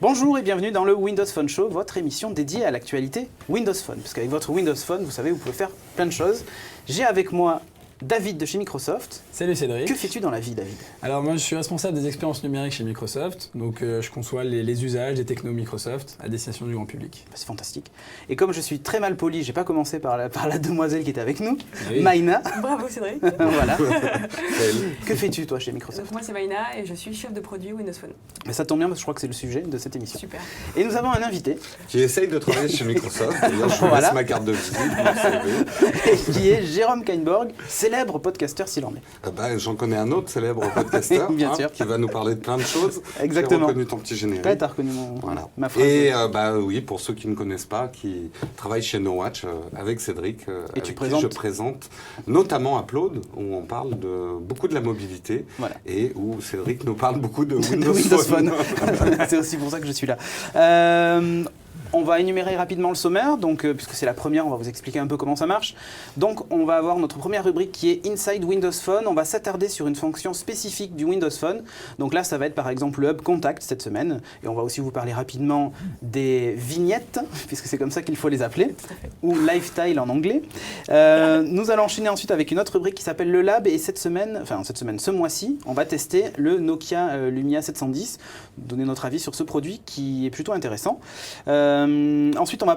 Bonjour et bienvenue dans le Windows Phone Show, votre émission dédiée à l'actualité Windows Phone. Parce qu'avec votre Windows Phone, vous savez, vous pouvez faire plein de choses. J'ai avec moi David de chez Microsoft. Salut Cédric. Que fais-tu dans la vie, David? Alors moi je suis responsable des expériences numériques chez Microsoft, donc je conçois les usages des technos Microsoft à destination du grand public. C'est fantastique. Et comme je suis très mal poli, j'ai pas commencé par la demoiselle qui était avec nous, Oui. Maïna. Bravo Cédric. Voilà. Que fais-tu toi chez Microsoft? Donc moi c'est Maïna et je suis chef de produit Windows Phone. Mais ça tombe bien parce que je crois que c'est le sujet de cette émission. Super. Et nous avons un invité Qui essaye de travailler chez Microsoft. D'ailleurs, je vous Voilà. laisse ma carte de visite, mon CV. qui est Jérôme Kainborg, célèbre podcasteur s'il en est. Ah bah, j'en connais un autre célèbre podcasteur Bien sûr. qui va nous parler de plein de choses. Exactement. J'ai reconnu ton petit générique. Ouais, t'as reconnu Voilà. ma phrase. Et oui, pour ceux qui ne connaissent pas, qui travaillent chez No Watch avec Cédric, Et tu avec qui présentes je présente notamment Upload, où on parle beaucoup de la mobilité, Voilà. et où Cédric nous parle beaucoup de de Windows, Windows Phone. Phone. C'est aussi pour ça que je suis là. On va énumérer rapidement le sommaire, donc, puisque c'est la première, on va vous expliquer un peu comment ça marche. Donc on va avoir notre première rubrique qui est Inside Windows Phone. On va s'attarder sur une fonction spécifique du Windows Phone. Donc là, ça va être par exemple le Hub Contact cette semaine. Et on va aussi vous parler rapidement des vignettes, puisque c'est comme ça qu'il faut les appeler, ou Lifestyle en anglais. Nous allons enchaîner ensuite avec une autre rubrique qui s'appelle le Lab. Et ce mois-ci, on va tester le Nokia Lumia 710, donner notre avis sur ce produit qui est plutôt intéressant. Ensuite, on va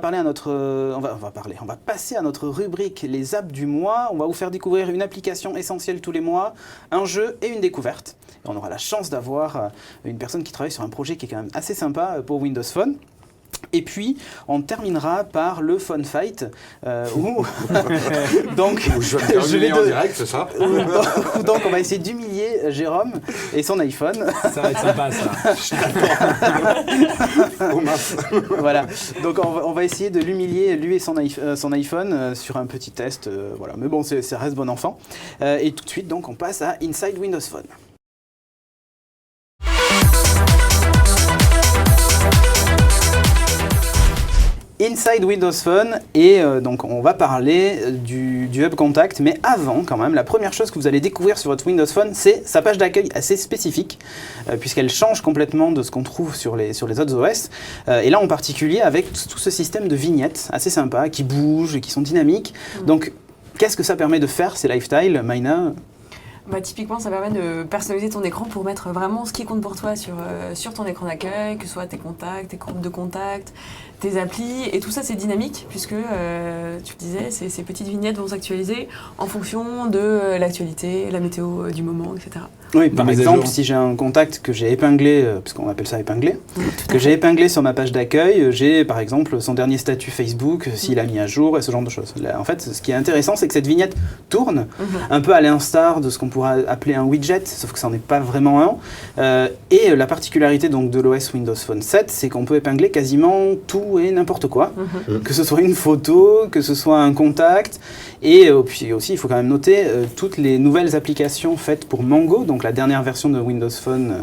passer à notre rubrique les apps du mois. On va vous faire découvrir une application essentielle tous les mois, un jeu et une découverte. Et on aura la chance d'avoir une personne qui travaille sur un projet qui est quand même assez sympa pour Windows Phone. Et puis, on terminera par le Phone Fight, où donc, Où je vais me terminer en direct, c'est ça? donc on va essayer d'humilier Jérôme et son iPhone. Ça va être sympa ça. Oh, mince. Voilà, donc on va essayer de l'humilier, lui et son iPhone, sur un petit test. Voilà. Mais bon, ça reste bon enfant. Et tout de suite, donc, on passe à Inside Windows Phone. Inside Windows Phone, et donc on va parler du Hub Contact, mais avant quand même, la première chose que vous allez découvrir sur votre Windows Phone, c'est sa page d'accueil assez spécifique, puisqu'elle change complètement de ce qu'on trouve sur les autres OS, et là en particulier avec tout ce système de vignettes assez sympa, qui bougent et qui sont dynamiques. Donc qu'est-ce que ça permet de faire, ces lifestyle, Maïna? Typiquement, ça permet de personnaliser ton écran pour mettre vraiment ce qui compte pour toi sur ton écran d'accueil, que ce soit tes contacts, tes groupes de contacts, tes applis, et tout ça c'est dynamique puisque tu le disais, ces petites vignettes vont s'actualiser en fonction de l'actualité, la météo du moment, etc. Oui, par exemple, si j'ai un contact que j'ai épinglé, puisqu'on appelle ça épinglé, que j'ai épinglé sur ma page d'accueil, j'ai par exemple son dernier statut Facebook, s'il a mis à jour, et ce genre de choses. Là, en fait, ce qui est intéressant, c'est que cette vignette tourne, un peu à l'instar de ce qu'on pourrait appeler un widget, sauf que ça n'en est pas vraiment un. Et la particularité donc, de l'OS Windows Phone 7, c'est qu'on peut épingler quasiment tout et n'importe quoi, que ce soit une photo, que ce soit un contact, et puis aussi, il faut quand même noter toutes les nouvelles applications faites pour Mango, donc la dernière version de Windows Phone,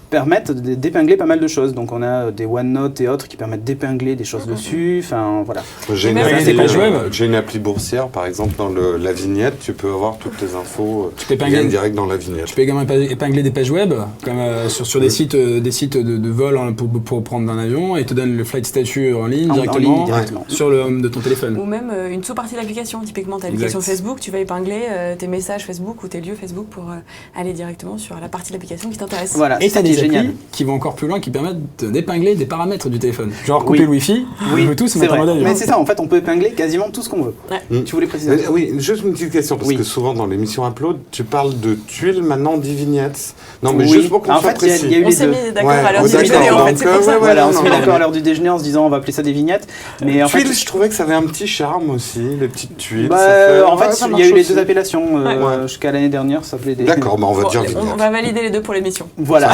permettent d'épingler pas mal de choses. Donc on a des OneNote et autres qui permettent d'épingler des choses dessus, enfin voilà. J'ai une appli boursière, par exemple, dans la vignette, tu peux avoir toutes tes infos direct dans la vignette. Tu peux également épingler des pages web, comme sur des sites de vol pour prendre un avion, et te donne le flight status en ligne directement sur le home de ton téléphone. Ou même une sous-partie de l'application. Typiquement, ta application Facebook, tu vas épingler tes messages Facebook ou tes lieux Facebook pour aller directement sur la partie de l'application qui t'intéresse. Voilà, et t'as des génial. applis qui vont encore plus loin, qui permettent d'épingler des paramètres du téléphone. Genre couper le Wi-Fi, on veut tous mettre en mode avion. Mais c'est ça, en fait, on peut épingler quasiment tout ce qu'on veut. Ouais. Tu voulais préciser? Oui, juste une petite question, parce que souvent dans l'émission Upload, tu parles de tuiles, maintenant dit vignettes. Non, mais juste pour qu'on soit précis. On s'est mis d'accord à l'heure du déjeuner, en fait, c'est pour ça. Voilà, on s'est mis d'accord à l'heure du déjeuner en se disant on va appeler ça des vignettes. Mais en fait, tuiles, je trouvais que ça avait un petit charme aussi, les petites tuiles. En fait, il y a eu les deux appellations. Jusqu'à l'année dernière, ça s'appelait des... D'accord, on va dire vignettes. On va valider les deux pour l'émission. Voilà.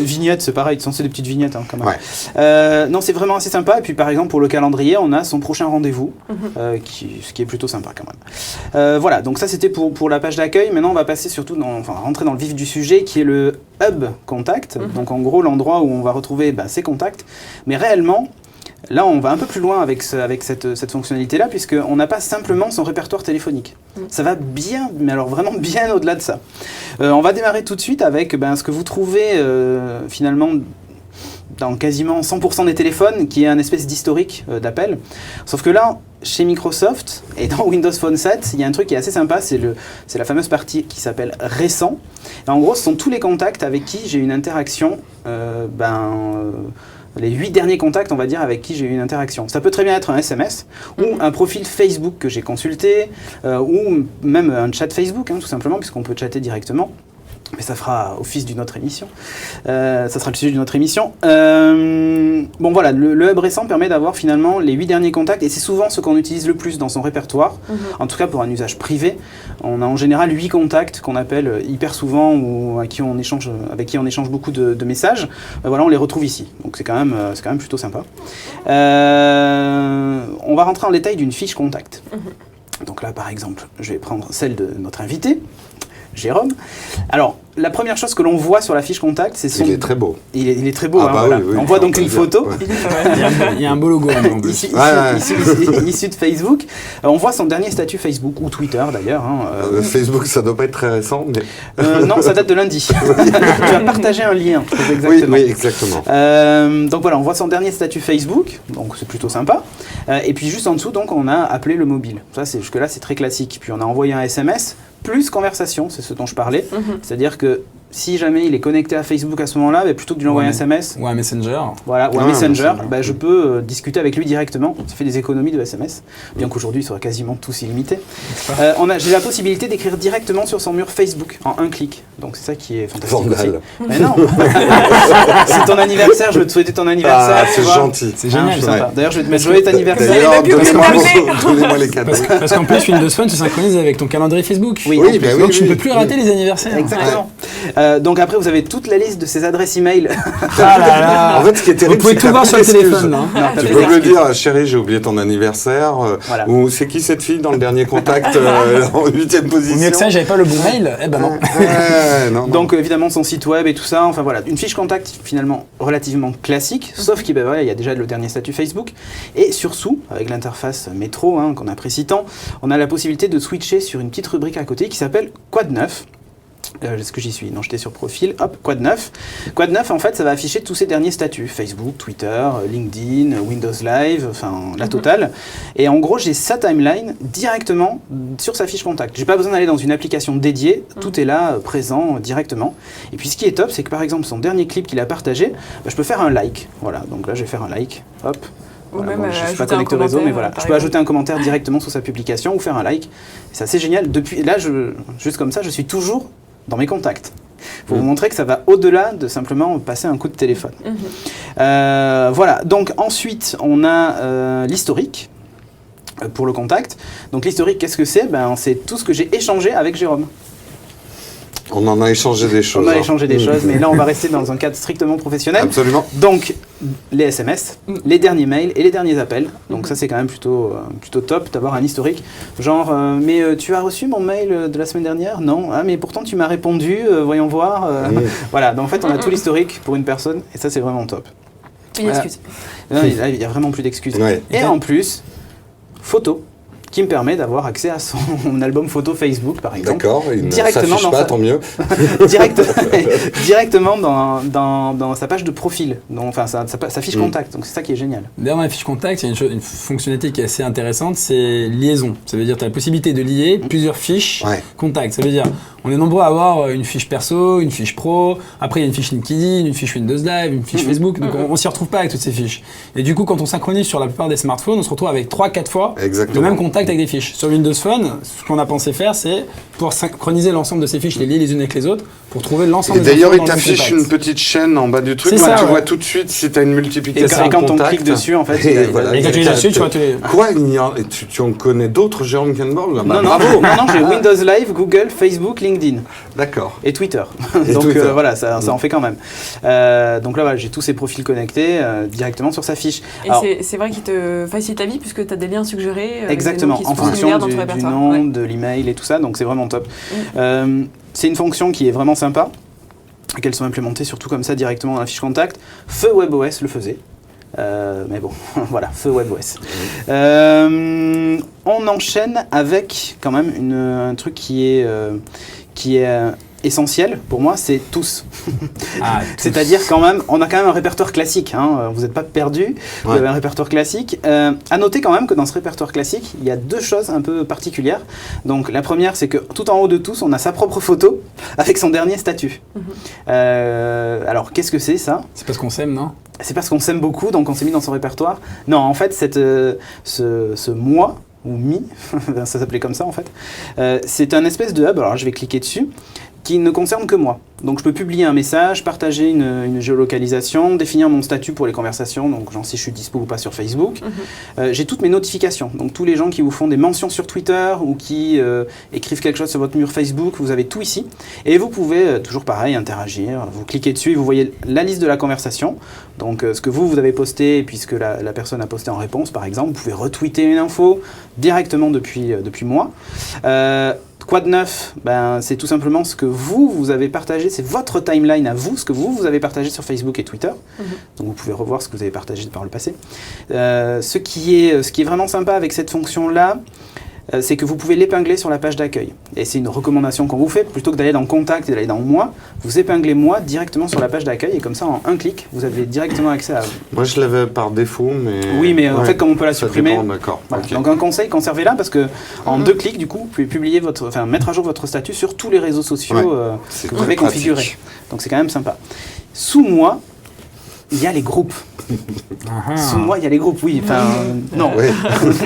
Vignettes, c'est pareil, c'est des petites vignettes quand même. Ouais. Non, c'est vraiment assez sympa. Et puis par exemple, pour le calendrier, on a son prochain rendez-vous, ce qui est plutôt sympa quand même. Voilà, donc ça c'était pour la page d'accueil. Maintenant, on va passer surtout rentrer dans le vif du sujet, qui est le Hub Contact. Donc en gros, l'endroit où on va retrouver ces contacts. Mais réellement, là, on va un peu plus loin avec cette fonctionnalité-là, puisqu'on n'a pas simplement son répertoire téléphonique. Ça va bien, mais alors vraiment bien au-delà de ça. On va démarrer tout de suite avec ce que vous trouvez finalement dans quasiment 100% des téléphones, qui est un espèce d'historique d'appels. Sauf que là, chez Microsoft et dans Windows Phone 7, il y a un truc qui est assez sympa, c'est la fameuse partie qui s'appelle récent. Et en gros, ce sont tous les contacts avec qui j'ai eu une interaction, les 8 derniers contacts, on va dire, avec qui j'ai eu une interaction. Ça peut très bien être un SMS ou un profil Facebook que j'ai consulté, ou même un chat Facebook, tout simplement, puisqu'on peut chatter directement. Mais ça fera office d'une autre émission. Ça sera le sujet d'une autre émission. Bon voilà, le hub récent permet d'avoir finalement les 8 derniers contacts, et c'est souvent ce qu'on utilise le plus dans son répertoire. En tout cas pour un usage privé. On a en général 8 contacts qu'on appelle hyper souvent, ou avec qui on échange beaucoup de messages. Voilà, on les retrouve ici. Donc c'est quand même plutôt sympa. On va rentrer en détail d'une fiche contact. Donc là par exemple, je vais prendre celle de notre invité, Jérôme. Alors, la première chose que l'on voit sur la fiche contact, c'est son... Il est très beau. Il est très beau, voilà. Oui, on voit donc une photo. Ouais. Il y a un beau logo en plus. Issu de Facebook. On voit son dernier statut Facebook, ou Twitter d'ailleurs. Facebook, ça doit pas être très récent, mais... non, ça date de lundi. Tu as partagé un lien, exactement. Oui, exactement. Donc voilà, on voit son dernier statut Facebook, donc c'est plutôt sympa. Et puis juste en dessous, donc, on a appelé le mobile. Jusque-là, c'est très classique. Puis on a envoyé un SMS, plus conversation, c'est ce dont je parlais. C'est-à-dire que si jamais il est connecté à Facebook à ce moment-là, plutôt que de lui envoyer un SMS... Ou un Messenger. Voilà, ou un Messenger, je peux discuter avec lui directement. Ça fait des économies de SMS, bien qu'aujourd'hui, ils soient quasiment tous illimités. J'ai la possibilité d'écrire directement sur son mur Facebook, en un clic. Donc c'est ça qui est fantastique aussi. Mais non. C'est ton anniversaire, je veux te souhaiter ton anniversaire. Ah, c'est gentil. C'est génial. D'ailleurs, je vais te mettre joyeux anniversaire. D'ailleurs, donnez-moi les cadeaux. Parce qu'en plus, Windows Phone, tu synchronises avec ton calendrier Facebook. Donc tu ne peux plus rater les anniversaires. Exactement. Donc après, vous avez toute la liste de ses adresses email. Ah là là. En fait, ce qui est terrible, vous pouvez tout voir sur le téléphone. Tu peux me dire, chérie, j'ai oublié ton anniversaire. Voilà. Ou c'est qui cette fille dans le dernier contact en 8e position. Ou mieux que ça, j'avais pas le bon mail. Eh ben non. Non. Donc évidemment, son site web et tout ça. Enfin voilà, une fiche contact finalement relativement classique, sauf qu'il y a déjà le dernier statut Facebook. Et surtout, avec l'interface métro qu'on apprécie tant, on a la possibilité de switcher sur une petite rubrique à côté qui s'appelle Quad 9. Est-ce que j'y suis? Non, j'étais sur profil. Hop, Quad 9. Quad 9, en fait, ça va afficher tous ces derniers statuts. Facebook, Twitter, LinkedIn, Windows Live, enfin, la totale. Et en gros, j'ai sa timeline directement sur sa fiche contact. J'ai pas besoin d'aller dans une application dédiée. Tout est là, présent, directement. Et puis, ce qui est top, c'est que, par exemple, son dernier clip qu'il a partagé, je peux faire un like. Voilà, donc là, je vais faire un like. Hop. Voilà, même je ne suis pas connecté au réseau, mais voilà. Je peux ajouter un commentaire directement sous sa publication ou faire un like. C'est assez génial. Depuis là, juste comme ça, je suis toujours dans mes contacts. Pour vous montrer que ça va au-delà de simplement passer un coup de téléphone. Voilà, donc ensuite, on a l'historique pour le contact. Donc l'historique, qu'est-ce que c'est? C'est tout ce que j'ai échangé avec Jérôme. On en a échangé des choses. On a échangé des choses, mais là, on va rester dans un cadre strictement professionnel. Absolument. Donc, les SMS, les derniers mails et les derniers appels. Donc ça, c'est quand même plutôt top d'avoir un historique. Genre, mais tu as reçu mon mail de la semaine dernière? Non. Ah, mais pourtant, tu m'as répondu, voyons voir. Voilà, donc en fait, on a tout l'historique pour une personne, et ça, c'est vraiment top. Une excuse. Là, il n'y a vraiment plus d'excuses. Ouais. Et en plus, photo, qui me permet d'avoir accès à son album photo Facebook, par exemple. D'accord, il ne s'affiche pas, tant mieux. Directement dans sa page de profil, enfin sa fiche contact, donc c'est ça qui est génial. D'ailleurs, dans la fiche contact, il y a une fonctionnalité qui est assez intéressante, c'est liaison. Ça veut dire que tu as la possibilité de lier plusieurs fiches contact. Ça veut dire, on est nombreux à avoir une fiche perso, une fiche pro, après il y a une fiche LinkedIn, une fiche Windows Live, une fiche Facebook, donc on s'y retrouve pas avec toutes ces fiches. Et du coup, quand on synchronise sur la plupart des smartphones, on se retrouve avec 3-4 fois le même contact avec des fiches. Sur Windows Phone, ce qu'on a pensé faire, c'est pour synchroniser l'ensemble de ces fiches, les lier les unes avec les autres, pour trouver l'ensemble des d'ailleurs, il t'affiche une petite chaîne en bas du truc, tu vois tout de suite si tu as une multiplication. Et quand on clique dessus, en fait, et quand tu cliques dessus, tu vois tous les... Quoi, tu en connais d'autres, Jérôme Kenborg? Non, j'ai Windows Live, Google, Facebook, LinkedIn. D'accord. Et Twitter. Donc voilà, ça en fait quand même. Donc là, voilà, j'ai tous ces profils connectés directement sur sa fiche. Et c'est vrai qu'il te facilite la vie puisque tu as des liens suggérés. Exactement, en fonction du nom, de l'email et tout ça, donc c'est vraiment top. C'est une fonction qui est vraiment sympa, qu'elles sont implémentées surtout comme ça directement dans la fiche contact. Feu WebOS le faisait. Mais bon, voilà, feu WebOS. On enchaîne avec quand même un truc qui est essentiel pour moi, c'est tous. C'est-à-dire quand même, on a quand même un répertoire classique. Hein, vous n'êtes pas perdu. Vous avez un répertoire classique. À noter quand même que dans ce répertoire classique, il y a deux choses un peu particulières. Donc la première, c'est que tout en haut de tous, on a sa propre photo avec son dernier statut. Alors qu'est-ce que c'est ça? C'est parce qu'on s'aime, non? C'est parce qu'on s'aime beaucoup, donc on s'est mis dans son répertoire. Non, en fait, ce moi ou mi, ça s'appelait comme ça en fait, c'est un espèce de hub. Alors je vais cliquer dessus, qui ne concerne que moi. Donc je peux publier un message, partager une géolocalisation, définir mon statut pour les conversations, donc genre si je suis dispo ou pas sur Facebook. J'ai toutes mes notifications, donc tous les gens qui vous font des mentions sur Twitter ou qui écrivent quelque chose sur votre mur Facebook, vous avez tout ici. Et vous pouvez, toujours pareil, interagir, vous cliquez dessus et vous voyez la liste de la conversation. Donc ce que vous avez posté et puis ce que la personne a posté en réponse par exemple, vous pouvez retweeter une info directement depuis moi. Quoi de neuf? C'est tout simplement ce que vous avez partagé, c'est votre timeline à vous, ce que vous avez partagé sur Facebook et Twitter. Donc vous pouvez revoir ce que vous avez partagé par le passé. Ce qui est vraiment sympa avec cette fonction-là, c'est que vous pouvez l'épingler sur la page d'accueil. Et c'est une recommandation qu'on vous fait, plutôt que d'aller dans Contact et d'aller dans Moi, vous épinglez Moi directement sur la page d'accueil et comme ça, en un clic, vous avez directement accès à... Moi, je l'avais par défaut, mais... Oui, mais en fait, comme on peut la supprimer... D'accord. Voilà. Okay. Donc un conseil, conservez-la, parce que en 2 clics, du coup, vous pouvez mettre à jour votre statut sur tous les réseaux sociaux que vous avez configurés. Donc c'est quand même sympa. Sous Moi, il y a les groupes. Sous Moi, il y a les groupes, oui. Enfin, non.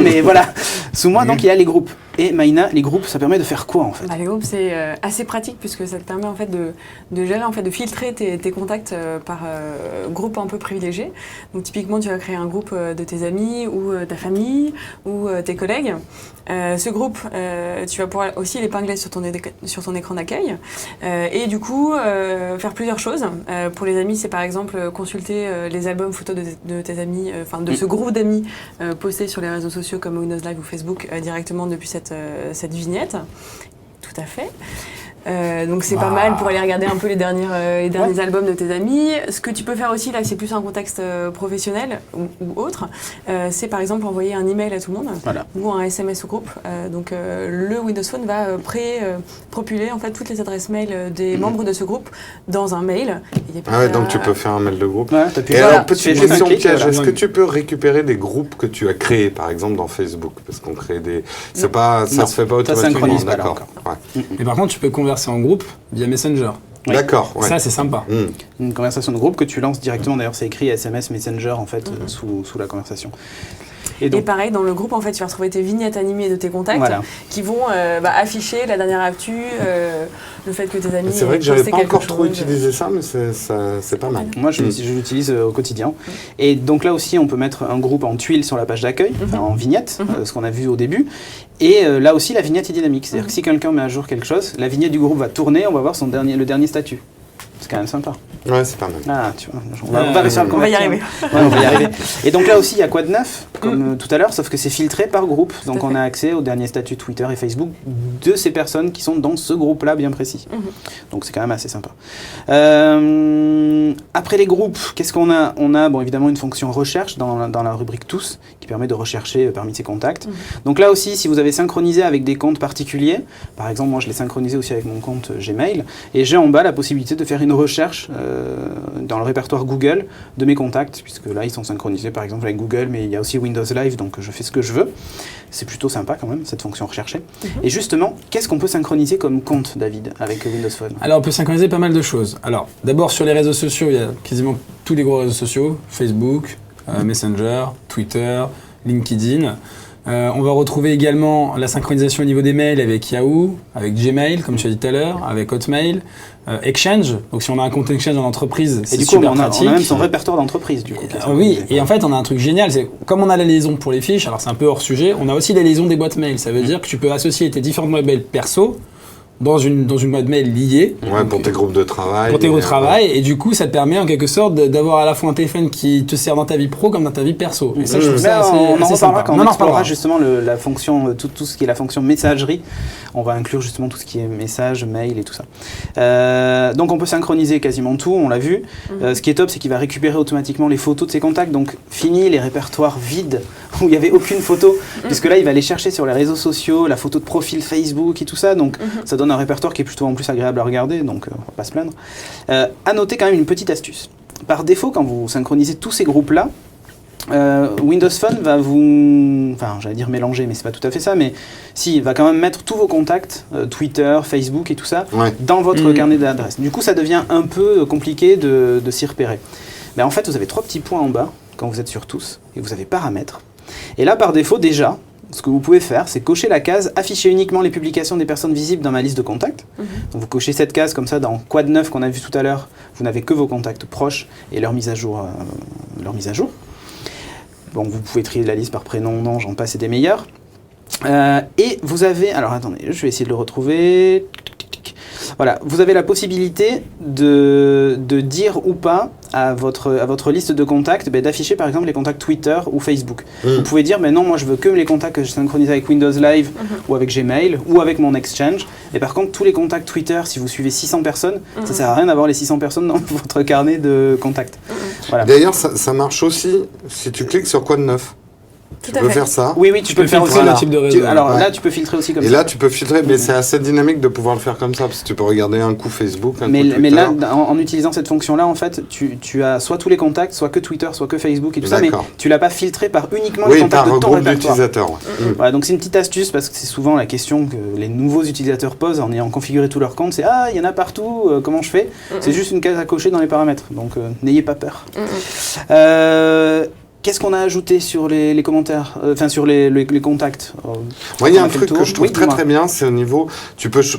Mais voilà. Sous Moi, donc, il y a les groupes. Et Maïna, les groupes, ça permet de faire quoi, en fait? Les groupes, c'est assez pratique, puisque ça te permet, en fait, de gérer, en fait, de filtrer tes contacts par groupe un peu privilégié. Donc, typiquement, tu vas créer un groupe de tes amis, ou ta famille, ou tes collègues. Ce groupe, tu vas pouvoir aussi l'épingler sur ton écran d'accueil. Et du coup, faire plusieurs choses. Pour les amis, c'est par exemple consulter les albums photos de tes amis, de ce groupe d'amis postés sur les réseaux sociaux comme Windows Live ou Facebook directement depuis cette vignette. Tout à fait. Donc c'est pas mal pour aller regarder un peu les derniers albums de tes amis. Ce que tu peux faire aussi, là c'est plus un contexte professionnel ou autre, c'est par exemple envoyer un email à tout le monde ou un SMS au groupe. Donc le Windows Phone va propoler en fait toutes les adresses mail des membres de ce groupe dans un mail. Donc tu peux faire un mail de groupe. Et alors, petite question piège, est-ce que tu peux récupérer des groupes que tu as créés par exemple dans Facebook? Parce qu'on crée des... ça se fait pas automatiquement, d'accord. Mais par contre tu peux converser en groupe via Messenger. D'accord. Ça, c'est sympa. Une conversation de groupe que tu lances directement. D'ailleurs, c'est écrit SMS Messenger en fait sous la conversation. Et pareil, dans le groupe, en fait, tu vas retrouver tes vignettes animées de tes contacts qui vont afficher la dernière actu, le fait que tes amis. C'est vrai que j'avais pas encore trop utilisé ça, mais c'est pas mal. Moi, je l'utilise au quotidien. Et donc là aussi, on peut mettre un groupe en tuile sur la page d'accueil, en vignette, ce qu'on a vu au début. Et là aussi, la vignette est dynamique. C'est-à-dire que si quelqu'un met à jour quelque chose, la vignette du groupe va tourner, on va voir le dernier statut. C'est quand même sympa. Ouais, c'est pas mal. Ah, tu vois, on va réussir à le convertir. On va y arriver. Ouais, on va y arriver. Et donc là aussi, il y a quoi de neuf, comme tout à l'heure, sauf que c'est filtré par groupe. Donc on a accès au dernier statut Twitter et Facebook de ces personnes qui sont dans ce groupe-là bien précis. Donc c'est quand même assez sympa. Après les groupes, qu'est-ce qu'on a? On a évidemment une fonction recherche dans la rubrique tous, qui permet de rechercher parmi ses contacts. Donc là aussi, si vous avez synchronisé avec des comptes particuliers, par exemple, moi je l'ai synchronisé aussi avec mon compte Gmail, et j'ai en bas la possibilité de faire une recherche dans le répertoire Google de mes contacts, puisque là ils sont synchronisés par exemple avec Google, mais il y a aussi Windows Live, donc je fais ce que je veux. C'est plutôt sympa quand même, cette fonction recherchée. Et justement, qu'est-ce qu'on peut synchroniser comme compte, David, avec Windows Phone? Alors on peut synchroniser pas mal de choses. Alors d'abord sur les réseaux sociaux, il y a quasiment tous les gros réseaux sociaux, Facebook, Messenger, Twitter, LinkedIn. On va retrouver également la synchronisation au niveau des mails avec Yahoo, avec Gmail, comme tu as dit tout à l'heure, avec Hotmail, Exchange. Donc si on a un compte Exchange en entreprise, c'est super pratique. On a même son répertoire d'entreprise du coup. Oui, et en fait on a un truc génial, c'est comme on a la liaison pour les fiches, alors c'est un peu hors sujet, on a aussi la liaison des boîtes mail. Ça veut dire que tu peux associer tes différentes boîtes mail perso dans une boîte mail liée. Ouais, pour tes groupes de travail. Pour tes groupes de travail, et du coup, ça te permet en quelque sorte d'avoir à la fois un téléphone qui te sert dans ta vie pro comme dans ta vie perso. Et ça, je trouve ça on en reparlera quand on explorera justement justement la fonction, tout ce qui est la fonction messagerie. On va inclure justement tout ce qui est message, mail et tout ça. Donc on peut synchroniser quasiment tout, on l'a vu. Ce qui est top, c'est qu'il va récupérer automatiquement les photos de ses contacts. Donc fini les répertoires vides où il n'y avait aucune photo, puisque là, il va aller chercher sur les réseaux sociaux la photo de profil Facebook et tout ça, donc ça donne un répertoire qui est plutôt en plus agréable à regarder, donc on va pas se plaindre. À noter quand même une petite astuce. Par défaut, quand vous synchronisez tous ces groupes-là, Windows Phone va vous, enfin j'allais dire mélanger, mais c'est pas tout à fait ça, mais si, il va quand même mettre tous vos contacts, Twitter, Facebook et tout ça, dans votre carnet d'adresses. Du coup, ça devient un peu compliqué de s'y repérer. Mais en fait, vous avez 3 petits points en bas quand vous êtes sur tous, et vous avez paramètres. Et là, par défaut, déjà, ce que vous pouvez faire, c'est cocher la case « Afficher uniquement les publications des personnes visibles dans ma liste de contacts ». Donc vous cochez cette case, comme ça, dans Quad 9 qu'on a vu tout à l'heure, vous n'avez que vos contacts proches et leur mise à jour. Bon, vous pouvez trier la liste par prénom, nom, j'en passe et des meilleurs. Et vous avez... Alors attendez, je vais essayer de le retrouver. Voilà, vous avez la possibilité de dire ou pas à votre liste de contacts, d'afficher par exemple les contacts Twitter ou Facebook. Vous pouvez dire, non, moi je veux que les contacts que je synchronise avec Windows Live ou avec Gmail ou avec mon Exchange. Et par contre, tous les contacts Twitter, si vous suivez 600 personnes, ça sert à rien d'avoir les 600 personnes dans votre carnet de contacts. Voilà. D'ailleurs, ça marche aussi si tu cliques sur Quad 9. Tu peux faire ça. Oui, tu peux le faire aussi. Le type de réseau. Là, tu peux filtrer aussi comme ça. Et là, tu peux filtrer, mais c'est assez dynamique de pouvoir le faire comme ça, parce que tu peux regarder un coup Facebook, un coup Twitter. Mais là, en utilisant cette fonction-là, en fait, tu as soit tous les contacts, soit que Twitter, soit que Facebook et tout ça, mais tu l'as pas filtré par uniquement les contacts de ton répertoire. Voilà, donc c'est une petite astuce, parce que c'est souvent la question que les nouveaux utilisateurs posent en ayant configuré tous leurs comptes, c'est « Ah, il y en a partout, comment je fais ?» C'est juste une case à cocher dans les paramètres, donc n'ayez pas peur. Qu'est-ce qu'on a ajouté sur les commentaires, sur les contacts Moi, il y a un truc que je trouve très bien, c'est au niveau,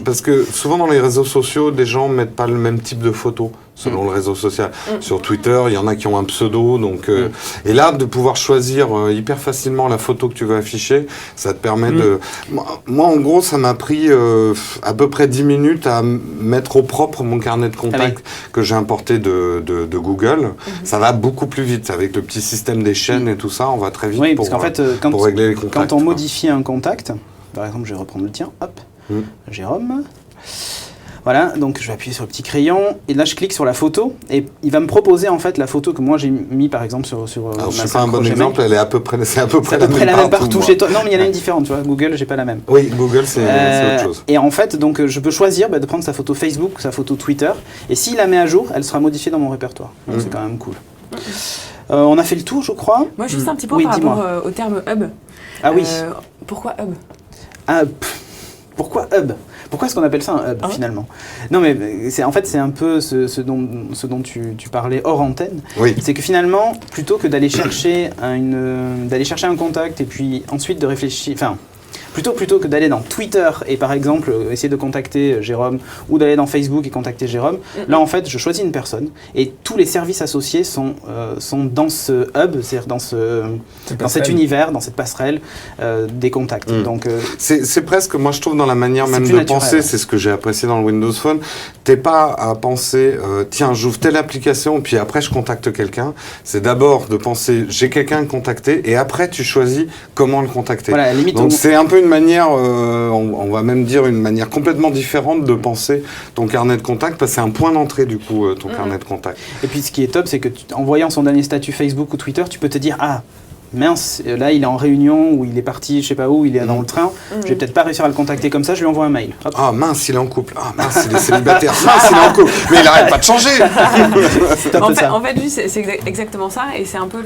parce que souvent dans les réseaux sociaux, des gens mettent pas le même type de photos selon le réseau social. Sur Twitter, il y en a qui ont un pseudo, donc et là de pouvoir choisir hyper facilement la photo que tu veux afficher, ça te permet de. Moi, en gros, ça m'a pris à peu près 10 minutes à mettre au propre mon carnet de contacts que j'ai importé de Google. Ça va beaucoup plus vite avec le petit système des chaînes et tout ça. On va très vite parce qu'en fait, pour régler les contacts. Quand on modifie un contact, par exemple, je vais reprendre le tien, hop, Jérôme. Voilà, donc je vais appuyer sur le petit crayon, et là je clique sur la photo, et il va me proposer en fait la photo que moi j'ai mis par exemple sur alors, je ne sais pas un bon exemple, elle est à peu près, c'est à peu près la même partout chez toi. Non, mais il y en a une différente, tu vois, Google, j'ai pas la même. Oui, Google, c'est autre chose. Et en fait, donc je peux choisir de prendre sa photo Facebook, sa photo Twitter, et s'il la met à jour, elle sera modifiée dans mon répertoire. Donc c'est quand même cool. On a fait le tour, je crois. Moi, juste un petit point par rapport au terme hub. Ah oui. Pourquoi hub? Pourquoi hub? Pourquoi est-ce qu'on appelle ça un hub finalement? Non, mais en fait c'est un peu ce dont tu parlais hors antenne. C'est que finalement, plutôt que d'aller chercher un contact et puis ensuite de réfléchir, plutôt que d'aller dans Twitter et par exemple essayer de contacter Jérôme ou d'aller dans Facebook et contacter Jérôme, là en fait je choisis une personne et tous les services associés sont dans ce hub, c'est-à-dire dans cet univers, dans cette passerelle des contacts. Donc c'est presque, moi je trouve dans la manière même de penser, c'est ce que j'ai apprécié dans le Windows Phone, t'es pas à penser tiens j'ouvre telle application puis après je contacte quelqu'un, c'est d'abord de penser j'ai quelqu'un à contacter et après tu choisis comment le contacter. Voilà, limite, donc c'est un peu une manière, on va même dire une manière complètement différente de penser ton carnet de contact, parce que c'est un point d'entrée du coup, ton carnet de contact. Et puis ce qui est top, c'est que en voyant son dernier statut Facebook ou Twitter, tu peux te dire ah mince, là il est en réunion ou il est parti, je sais pas où, il est dans le train, je vais peut-être pas réussir à le contacter comme ça, je lui envoie un mail. Hop. Ah mince, il est en couple, ah mince, il est célibataire, mince, il est en couple, mais il arrête pas de changer. En fait, lui, c'est exactement ça, et c'est un peu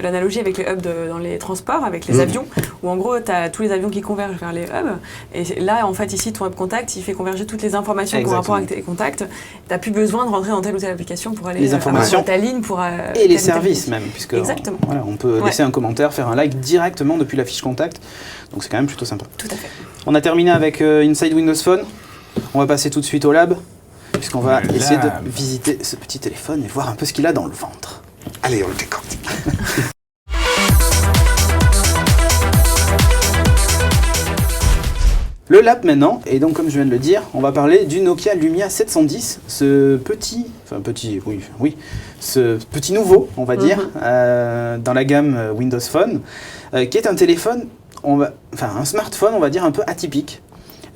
l'analogie avec les hubs dans les transports, avec les avions, où en gros, tu as tous les avions qui convergent vers les hubs, et là, en fait, ici, ton hub contact, il fait converger toutes les informations qui ont rapport avec tes contacts. Tu n'as plus besoin de rentrer dans telle ou telle application pour aller les informations ta ligne, et les services même, puisque exactement. On peut laisser un commentaire, faire un like directement depuis la fiche contact, donc c'est quand même plutôt sympa. Tout à fait. On a terminé avec Inside Windows Phone, on va passer tout de suite au lab, puisqu'on va essayer de visiter ce petit téléphone et voir un peu ce qu'il a dans le ventre. Allez, on le décortique. Le lab maintenant, et donc comme je viens de le dire, on va parler du Nokia Lumia 710, ce petit nouveau, on va dire, dans la gamme Windows Phone, qui est un téléphone, un smartphone, on va dire, un peu atypique,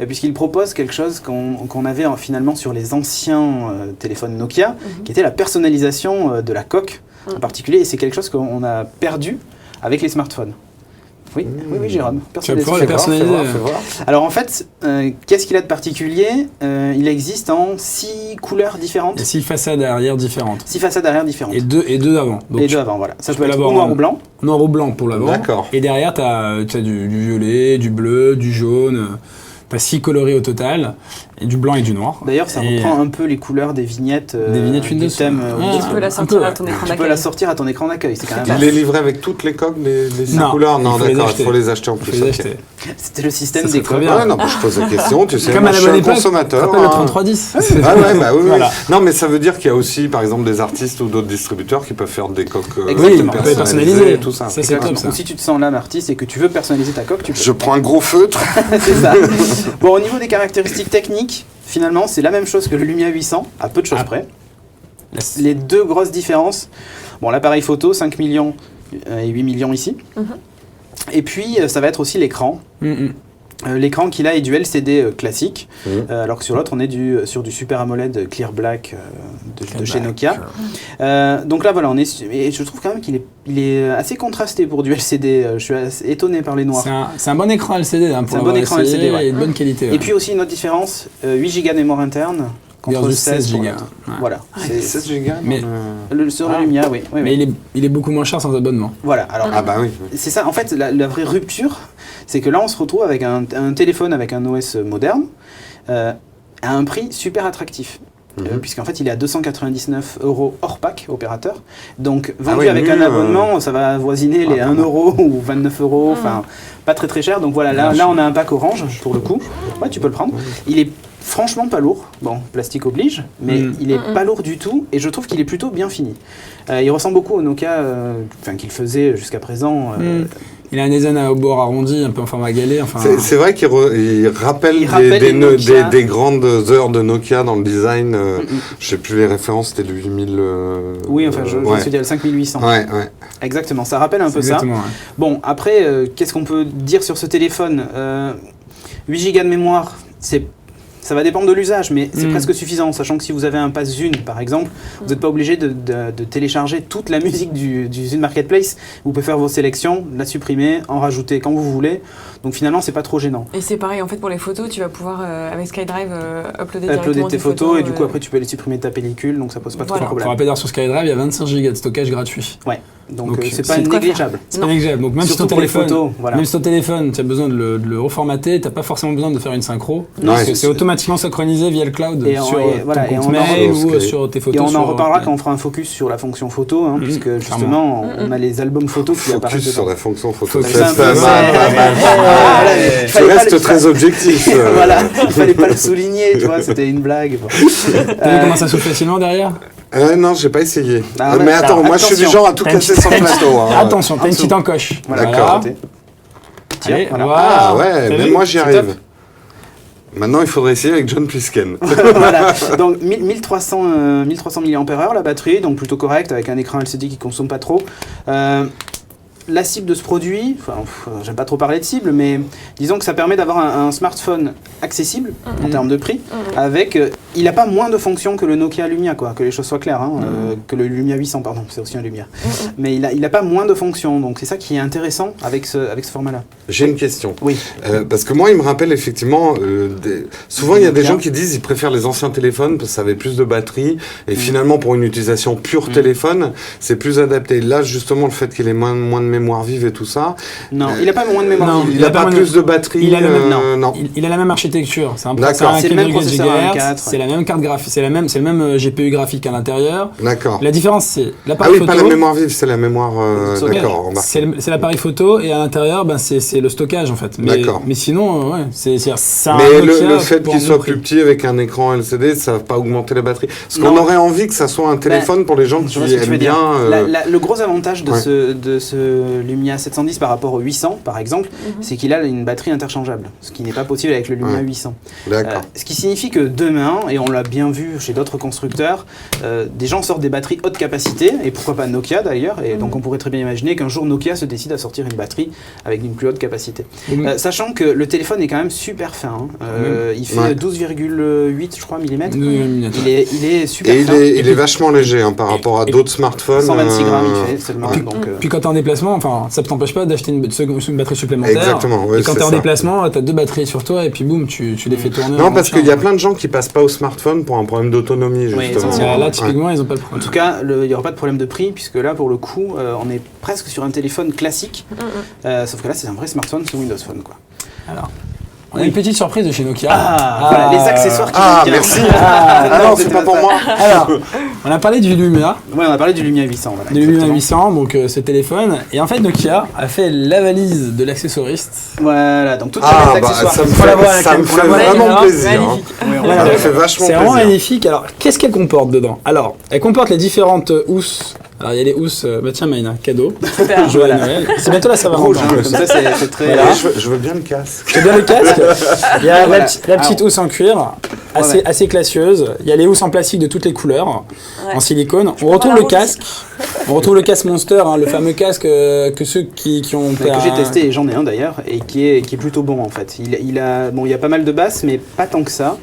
puisqu'il propose quelque chose qu'on avait finalement sur les anciens téléphones Nokia, qui était la personnalisation de la coque en particulier, et c'est quelque chose qu'on a perdu avec les smartphones. Oui, Jérôme. Tu vas pouvoir le personnaliser. Fais voir. Alors en fait, qu'est-ce qu'il a de particulier? Il existe en 6 couleurs différentes. Et 6 façades arrière différentes. 6 façades arrière différentes. Et deux avant. Donc et 2 avant, voilà. Ça tu peut peux être l'avoir noir ou blanc. Noir ou blanc pour l'avant. D'accord. Et derrière, tu as du violet, du bleu, du jaune. T'as 6 coloris au total, et du blanc et du noir. D'ailleurs, ça reprend un peu les couleurs des vignettes Windows. du thème. Tu peux la sortir à ton écran d'accueil. Tu peux la sortir à ton écran d'accueil, c'est quand même... Il est livré avec toutes les coques, les 6 couleurs? Non, d'accord, il faut les acheter en plus. C'était le système ça des très coques. bien. Ouais, non, je pose la question, tu sais, comme moi, à je la suis bonne un époque, consommateur. T'appelles le 3310. Ah ouais, bah oui, Voilà. Non, mais ça veut dire qu'il y a aussi, par exemple, des artistes ou d'autres distributeurs qui peuvent faire des coques Exactement. personnalisées et tout ça. Ça, c'est top, ça. Ou si tu te sens l'âme artiste et que tu veux personnaliser ta coque, tu peux. Je prends un gros feutre. C'est ça. Bon, au niveau des caractéristiques techniques, finalement, c'est la même chose que le Lumia 800, à peu de choses près. Les deux grosses différences, bon, l'appareil photo, 5 millions et 8 millions ici. Et puis, ça va être aussi l'écran. L'écran qu'il a est du LCD classique, alors que sur l'autre, on est sur du Super AMOLED Clear Black de chez Nokia. Donc là, voilà, et je trouve quand même qu'il est assez contrasté pour du LCD. Je suis assez étonné par les noirs. C'est un bon écran LCD. Hein, c'est un bon écran LCD, et de bonne qualité. Et puis aussi une autre différence, 8 Go de mémoire interne. Contre 16 Go. Voilà. C'est 16 Go mais sur le Lumia, oui. Mais il est beaucoup moins cher sans abonnement. Voilà. Alors, bah oui. C'est ça. En fait, la vraie rupture, c'est que là, on se retrouve avec un téléphone avec un OS moderne à un prix super attractif. Puisqu'en fait, il est à 299 € hors pack opérateur. Donc, vendu avec un abonnement, ça va avoisiner les 1 € ou 29 €. Enfin, pas très très cher. Donc voilà, là, on a un pack orange pour le coup. Ouais, tu peux le prendre. Il est franchement pas lourd, bon, plastique oblige, mais il est pas lourd du tout, et je trouve qu'il est plutôt bien fini. Il ressemble beaucoup au Nokia, qu'il faisait jusqu'à présent. Il a un design au bord arrondi, un peu en format galet. Enfin... C'est vrai qu'il rappelle des grandes heures de Nokia dans le design. Je sais plus les références, c'était le 8000... Oui, enfin, je me suis dit le 5800. Ouais. Exactement, ça rappelle un peu ça. Ouais. Bon, après, qu'est-ce qu'on peut dire sur ce téléphone 8 Go de mémoire, ça va dépendre de l'usage, mais c'est presque suffisant, sachant que si vous avez un Pass Zune, par exemple, vous n'êtes pas obligé de télécharger toute la musique du Zune Marketplace. Vous pouvez faire vos sélections, la supprimer, en rajouter quand vous voulez. Donc finalement, c'est pas trop gênant. Et c'est pareil, en fait, pour les photos, tu vas pouvoir, avec SkyDrive, uploader tes photos, et du coup, après, tu peux les supprimer de ta pellicule, donc ça pose pas trop de problème. Pour rappel, sur SkyDrive, il y a 25 Go de stockage gratuit. Ouais. Donc c'est pas négligeable. C'est pas négligeable. Donc même si ton téléphone, tu as besoin de le reformater, tu n'as pas forcément besoin de faire une synchro. Parce que c'est automatiquement synchronisé via le cloud sur ton compte mail ou sur tes photos. Et on en reparlera quand on fera un focus sur la fonction photo, puisque justement, on a les albums photos qui apparaissent. Focus sur la fonction photo. Tu restes très objectif. Voilà, il fallait pas le souligner, tu vois, c'était une blague. T'as vu comment ça s'ouvre facilement derrière? Non, j'ai pas essayé. Mais attends, moi je suis du genre à tout casser sur le plateau. Attention, t'as une petite encoche. D'accord. Allez, ah ouais, mais moi j'y arrive. Maintenant, il faudrait essayer avec John Plisken. Voilà, donc 1300 mAh la batterie, donc plutôt correct, avec un écran LCD qui consomme pas trop. La cible de ce produit, j'aime pas trop parler de cible, mais disons que ça permet d'avoir un smartphone accessible en termes de prix, avec, il n'a pas moins de fonctions que le Nokia Lumia, quoi, que les choses soient claires, que le Lumia 800, pardon, c'est aussi un Lumia. Mais il a pas moins de fonctions, donc c'est ça qui est intéressant avec ce format-là. J'ai une question. Oui. Parce que moi, il me rappelle effectivement, souvent il y a des gens qui disent qu'ils préfèrent les anciens téléphones parce que ça avait plus de batterie, et finalement pour une utilisation pure téléphone, c'est plus adapté. Là, justement, le fait qu'il ait moins de mémoire vive et tout ça. Non, il n'a pas moins de mémoire vive. Il n'a pas plus de batterie. Il a la même architecture. C'est le même processeur A4. C'est la même carte graphique. C'est le même GPU graphique à l'intérieur. D'accord. La différence, c'est l'appareil photo. Ah oui, pas la mémoire vive, c'est la mémoire. D'accord. C'est l'appareil photo, et à l'intérieur, c'est le stockage en fait. D'accord. Mais sinon, c'est un. Mais le fait qu'il soit plus petit avec un écran LCD, ça va pas augmenter la batterie. Parce qu'on aurait envie que ça soit un téléphone pour les gens qui aiment bien. Le gros avantage de ce Lumia 710 par rapport au 800, par exemple, c'est qu'il a une batterie interchangeable, ce qui n'est pas possible avec le Lumia 800. D'accord. Ce qui signifie que demain, et on l'a bien vu chez d'autres constructeurs, des gens sortent des batteries haute capacité, et pourquoi pas Nokia d'ailleurs, et donc on pourrait très bien imaginer qu'un jour Nokia se décide à sortir une batterie avec une plus haute capacité. Sachant que le téléphone est quand même super fin, il fait 12,8 je crois millimètres. Il est super fin. Et il est vachement léger par rapport à d'autres smartphones. 126 grammes il fait seulement. Puis quand t'es en déplacement, enfin, ça ne t'empêche pas d'acheter une batterie supplémentaire. Exactement. Et quand tu es en déplacement, tu as 2 batteries sur toi et puis boum, tu les fais tourner. Non, parce qu'il y a plein de gens qui passent pas au smartphone pour un problème d'autonomie, justement. Là, typiquement, ils n'ont pas le problème. En tout cas, il n'y aura pas de problème de prix, puisque là, pour le coup, on est presque sur un téléphone classique, sauf que là, c'est un vrai smartphone sous Windows Phone, quoi. Alors, on a une petite surprise de chez Nokia. Voilà, les accessoires qui vont bien. Merci. Non, c'est pas pour moi. Alors, on a parlé du Lumia. Ouais, on a parlé du Lumia 800. Voilà, du Lumia 800, donc ce téléphone. Et en fait, Nokia a fait la valise de l'accessoriste. Voilà, donc toute la valise d'accessoires. Ça me fait vraiment plaisir. Ça me fait vachement plaisir. C'est vraiment magnifique. Alors, qu'est-ce qu'elle comporte dedans? Alors, elle comporte les différentes housses. Alors, il y a les housses, tiens, Maïna, cadeau. Super. Joyeux Noël. C'est bientôt la Saint-Valentin. Comme ça, c'est très. Voilà. Je veux bien le casque. Tu veux bien le casque? Il y a la petite housse en cuir, assez classieuse. Il y a les housses en plastique de toutes les couleurs, en silicone. On retrouve le casque. On retrouve le casque Monster, le fameux casque que ceux qui ont... Que j'ai testé, et j'en ai un d'ailleurs, et qui est plutôt bon en fait. Il y a pas mal de basses, mais pas tant que ça.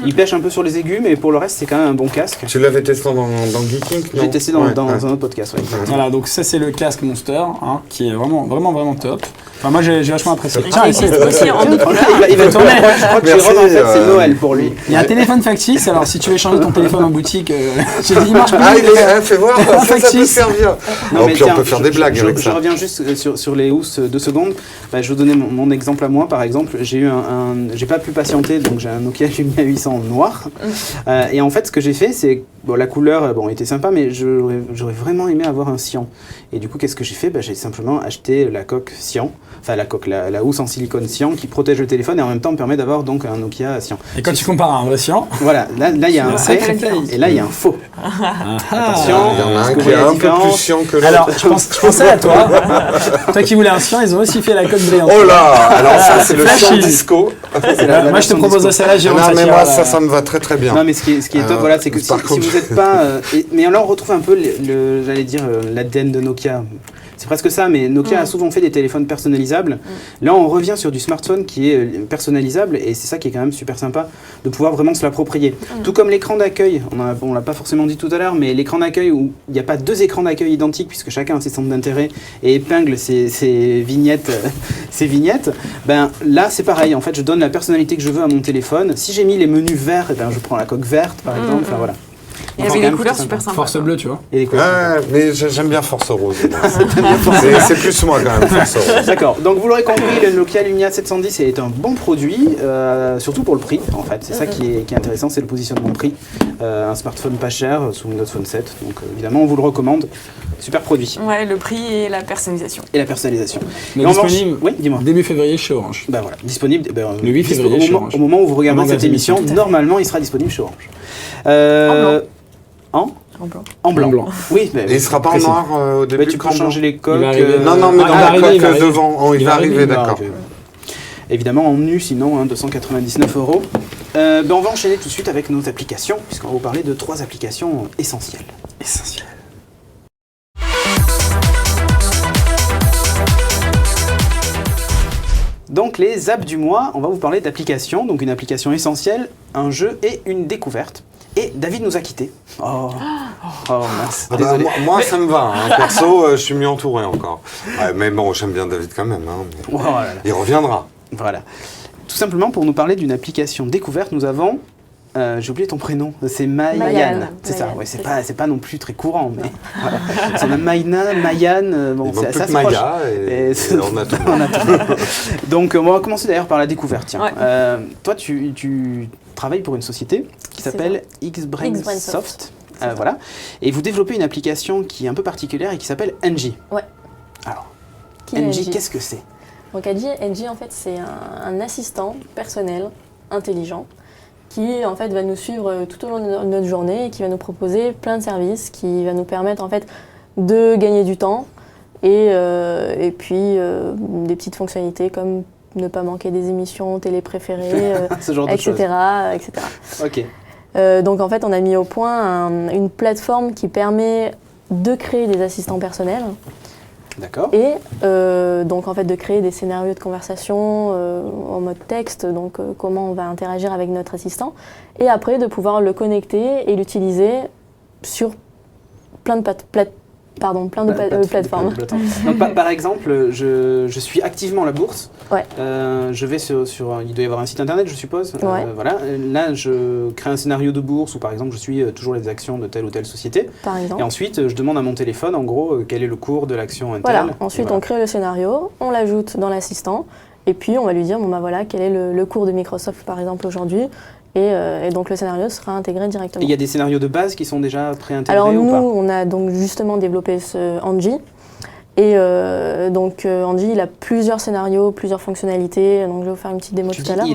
Il pêche un peu sur les aigus, mais pour le reste, c'est quand même un bon casque. Tu l'avais testé dans Geeking, non? J'ai testé dans un autre podcast, Voilà, donc ça c'est le casque Monster, qui est vraiment top. Enfin, moi j'ai vachement apprécié. Tiens, aussi en Il va tourner. Je crois que Jérôme, en fait, c'est Noël pour lui. Il y a un téléphone factice, alors si tu veux changer ton téléphone en boutique, j'ai dit il marche plus. Fais voir, ça peut servir. Non, mais puis on peut faire des blagues avec ça. Je reviens juste sur les housses 2 secondes. Je vais vous donner mon exemple à moi, par exemple. J'ai pas pu patienter, donc j'ai un Nokia Lumia 800 noir. Et en fait, ce que j'ai fait, c'est la couleur était sympa, mais j'aurais vraiment aimé avoir un cyan. Et du coup, qu'est-ce que j'ai fait? J'ai simplement acheté la coque cyan, enfin la housse en silicone cyan qui protège le téléphone et en même temps permet d'avoir donc un Nokia cyan. Et quand tu compares à un vrai cyan, voilà, là il y a un vrai et là il y a un faux. Attention, il y en a un qui est un peu plus cyan que l'autre. Alors, je pensais à toi. Toi qui voulais un cyan, ils ont aussi fait la coque brillante. Oh là, alors ça c'est le cyan disco. Moi je te proposerais celle-là, Jérôme. Non mais moi ça me va très bien. Non mais ce qui est top, voilà, c'est que si vous n'êtes pas, mais là on retrouve un peu j'allais dire l'ADN de Nokia. C'est presque ça, mais Nokia a souvent fait des téléphones personnalisables. Là, on revient sur du smartphone qui est personnalisable, et c'est ça qui est quand même super sympa, de pouvoir vraiment se l'approprier. Tout comme l'écran d'accueil, on l'a pas forcément dit tout à l'heure, mais l'écran d'accueil où il n'y a pas 2 écrans d'accueil identiques, puisque chacun a ses centres d'intérêt et épingle ses vignettes, là c'est pareil, en fait je donne la personnalité que je veux à mon téléphone. Si j'ai mis les menus verts, je prends la coque verte par exemple, enfin voilà. Il y avait des couleurs super sympas. Force bleue, tu vois. Mais j'aime bien Force Rose. C'est plus moi quand même, Force Rose. D'accord. Donc vous l'aurez compris, le Nokia Lumia 710 est un bon produit, surtout pour le prix en fait. C'est ça qui est intéressant, c'est le positionnement de prix. Un smartphone pas cher sous Windows Phone 7. Donc évidemment, on vous le recommande. Super produit. Ouais, le prix et la personnalisation. Mais disponible oui, dis-moi. Début février chez Orange. Voilà, disponible le 8 février chez Orange. Au moment où vous regardez cette émission, normalement, il sera disponible chez Orange. En blanc. Oui, et il sera pas en noir au début. Tu peux changer les coques. Non, mais dans la coque devant, il va arriver, d'accord. Évidemment en nu, sinon 299 €. On va enchaîner tout de suite avec nos applications, puisqu'on va vous parler de 3 applications essentielles. Donc les apps du mois, on va vous parler d'applications, donc une application essentielle, un jeu et une découverte. Et David nous a quittés. Oh mince, désolé. Moi ça me va, perso je suis mieux entouré encore. Mais bon, j'aime bien David quand même, il reviendra. Voilà. Tout simplement pour nous parler d'une application découverte, nous avons... j'ai oublié ton prénom, c'est Mayan. C'est ça, ouais, c'est pas non plus très courant, mais voilà. On a Maïna, Mayan, c'est assez proche. Et on a tout. Donc on va commencer d'ailleurs par la découverte. Tiens. Ouais. Toi, tu travailles pour une société qui s'appelle Xbrainsoft. Voilà. Et vous développez une application qui est un peu particulière et qui s'appelle Engie. Ouais. Alors, Engie, qu'est-ce que c'est? Donc Engie, en fait, c'est un assistant personnel intelligent qui en fait va nous suivre tout au long de notre journée et qui va nous proposer plein de services, qui va nous permettre en fait de gagner du temps et puis des petites fonctionnalités comme ne pas manquer des émissions télé préférées, ce genre de etc. Ok. Donc en fait on a mis au point une plateforme qui permet de créer des assistants personnels. D'accord. Et donc en fait de créer des scénarios de conversation en mode texte, donc comment on va interagir avec notre assistant, et après de pouvoir le connecter et l'utiliser sur plein de plein de plateformes. Donc, par exemple, je suis activement la bourse. Ouais. Je vais sur il doit y avoir un site internet, je suppose. Ouais. Voilà. Là, je crée un scénario de bourse où, par exemple, je suis toujours les actions de telle ou telle société. Par exemple. Et ensuite, je demande à mon téléphone, en gros, quel est le cours de l'action Intel. Voilà. Ensuite, on crée le scénario, on l'ajoute dans l'assistant, et puis on va lui dire, voilà, quel est le cours de Microsoft, par exemple, aujourd'hui. Et donc le scénario sera intégré directement. Et il y a des scénarios de base qui sont déjà préintégrés Alors ou nous, pas? on a donc justement développé ce Angie. Et donc Angie, il a plusieurs scénarios, plusieurs fonctionnalités. Donc je vais vous faire une petite démo tout à l'heure.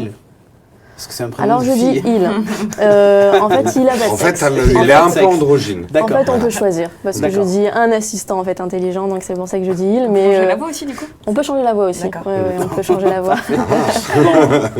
Parce que c'est un prénom Alors de je fille. dis il. En fait, il a pas de En fait, sexe. il est un peu androgyne. En fait, on peut choisir. Parce que je dis un assistant en fait intelligent, donc c'est pour ça que je dis il. Mais on peut changer la voix aussi du coup. On peut changer la voix aussi. D'accord. Ouais, on peut changer la voix.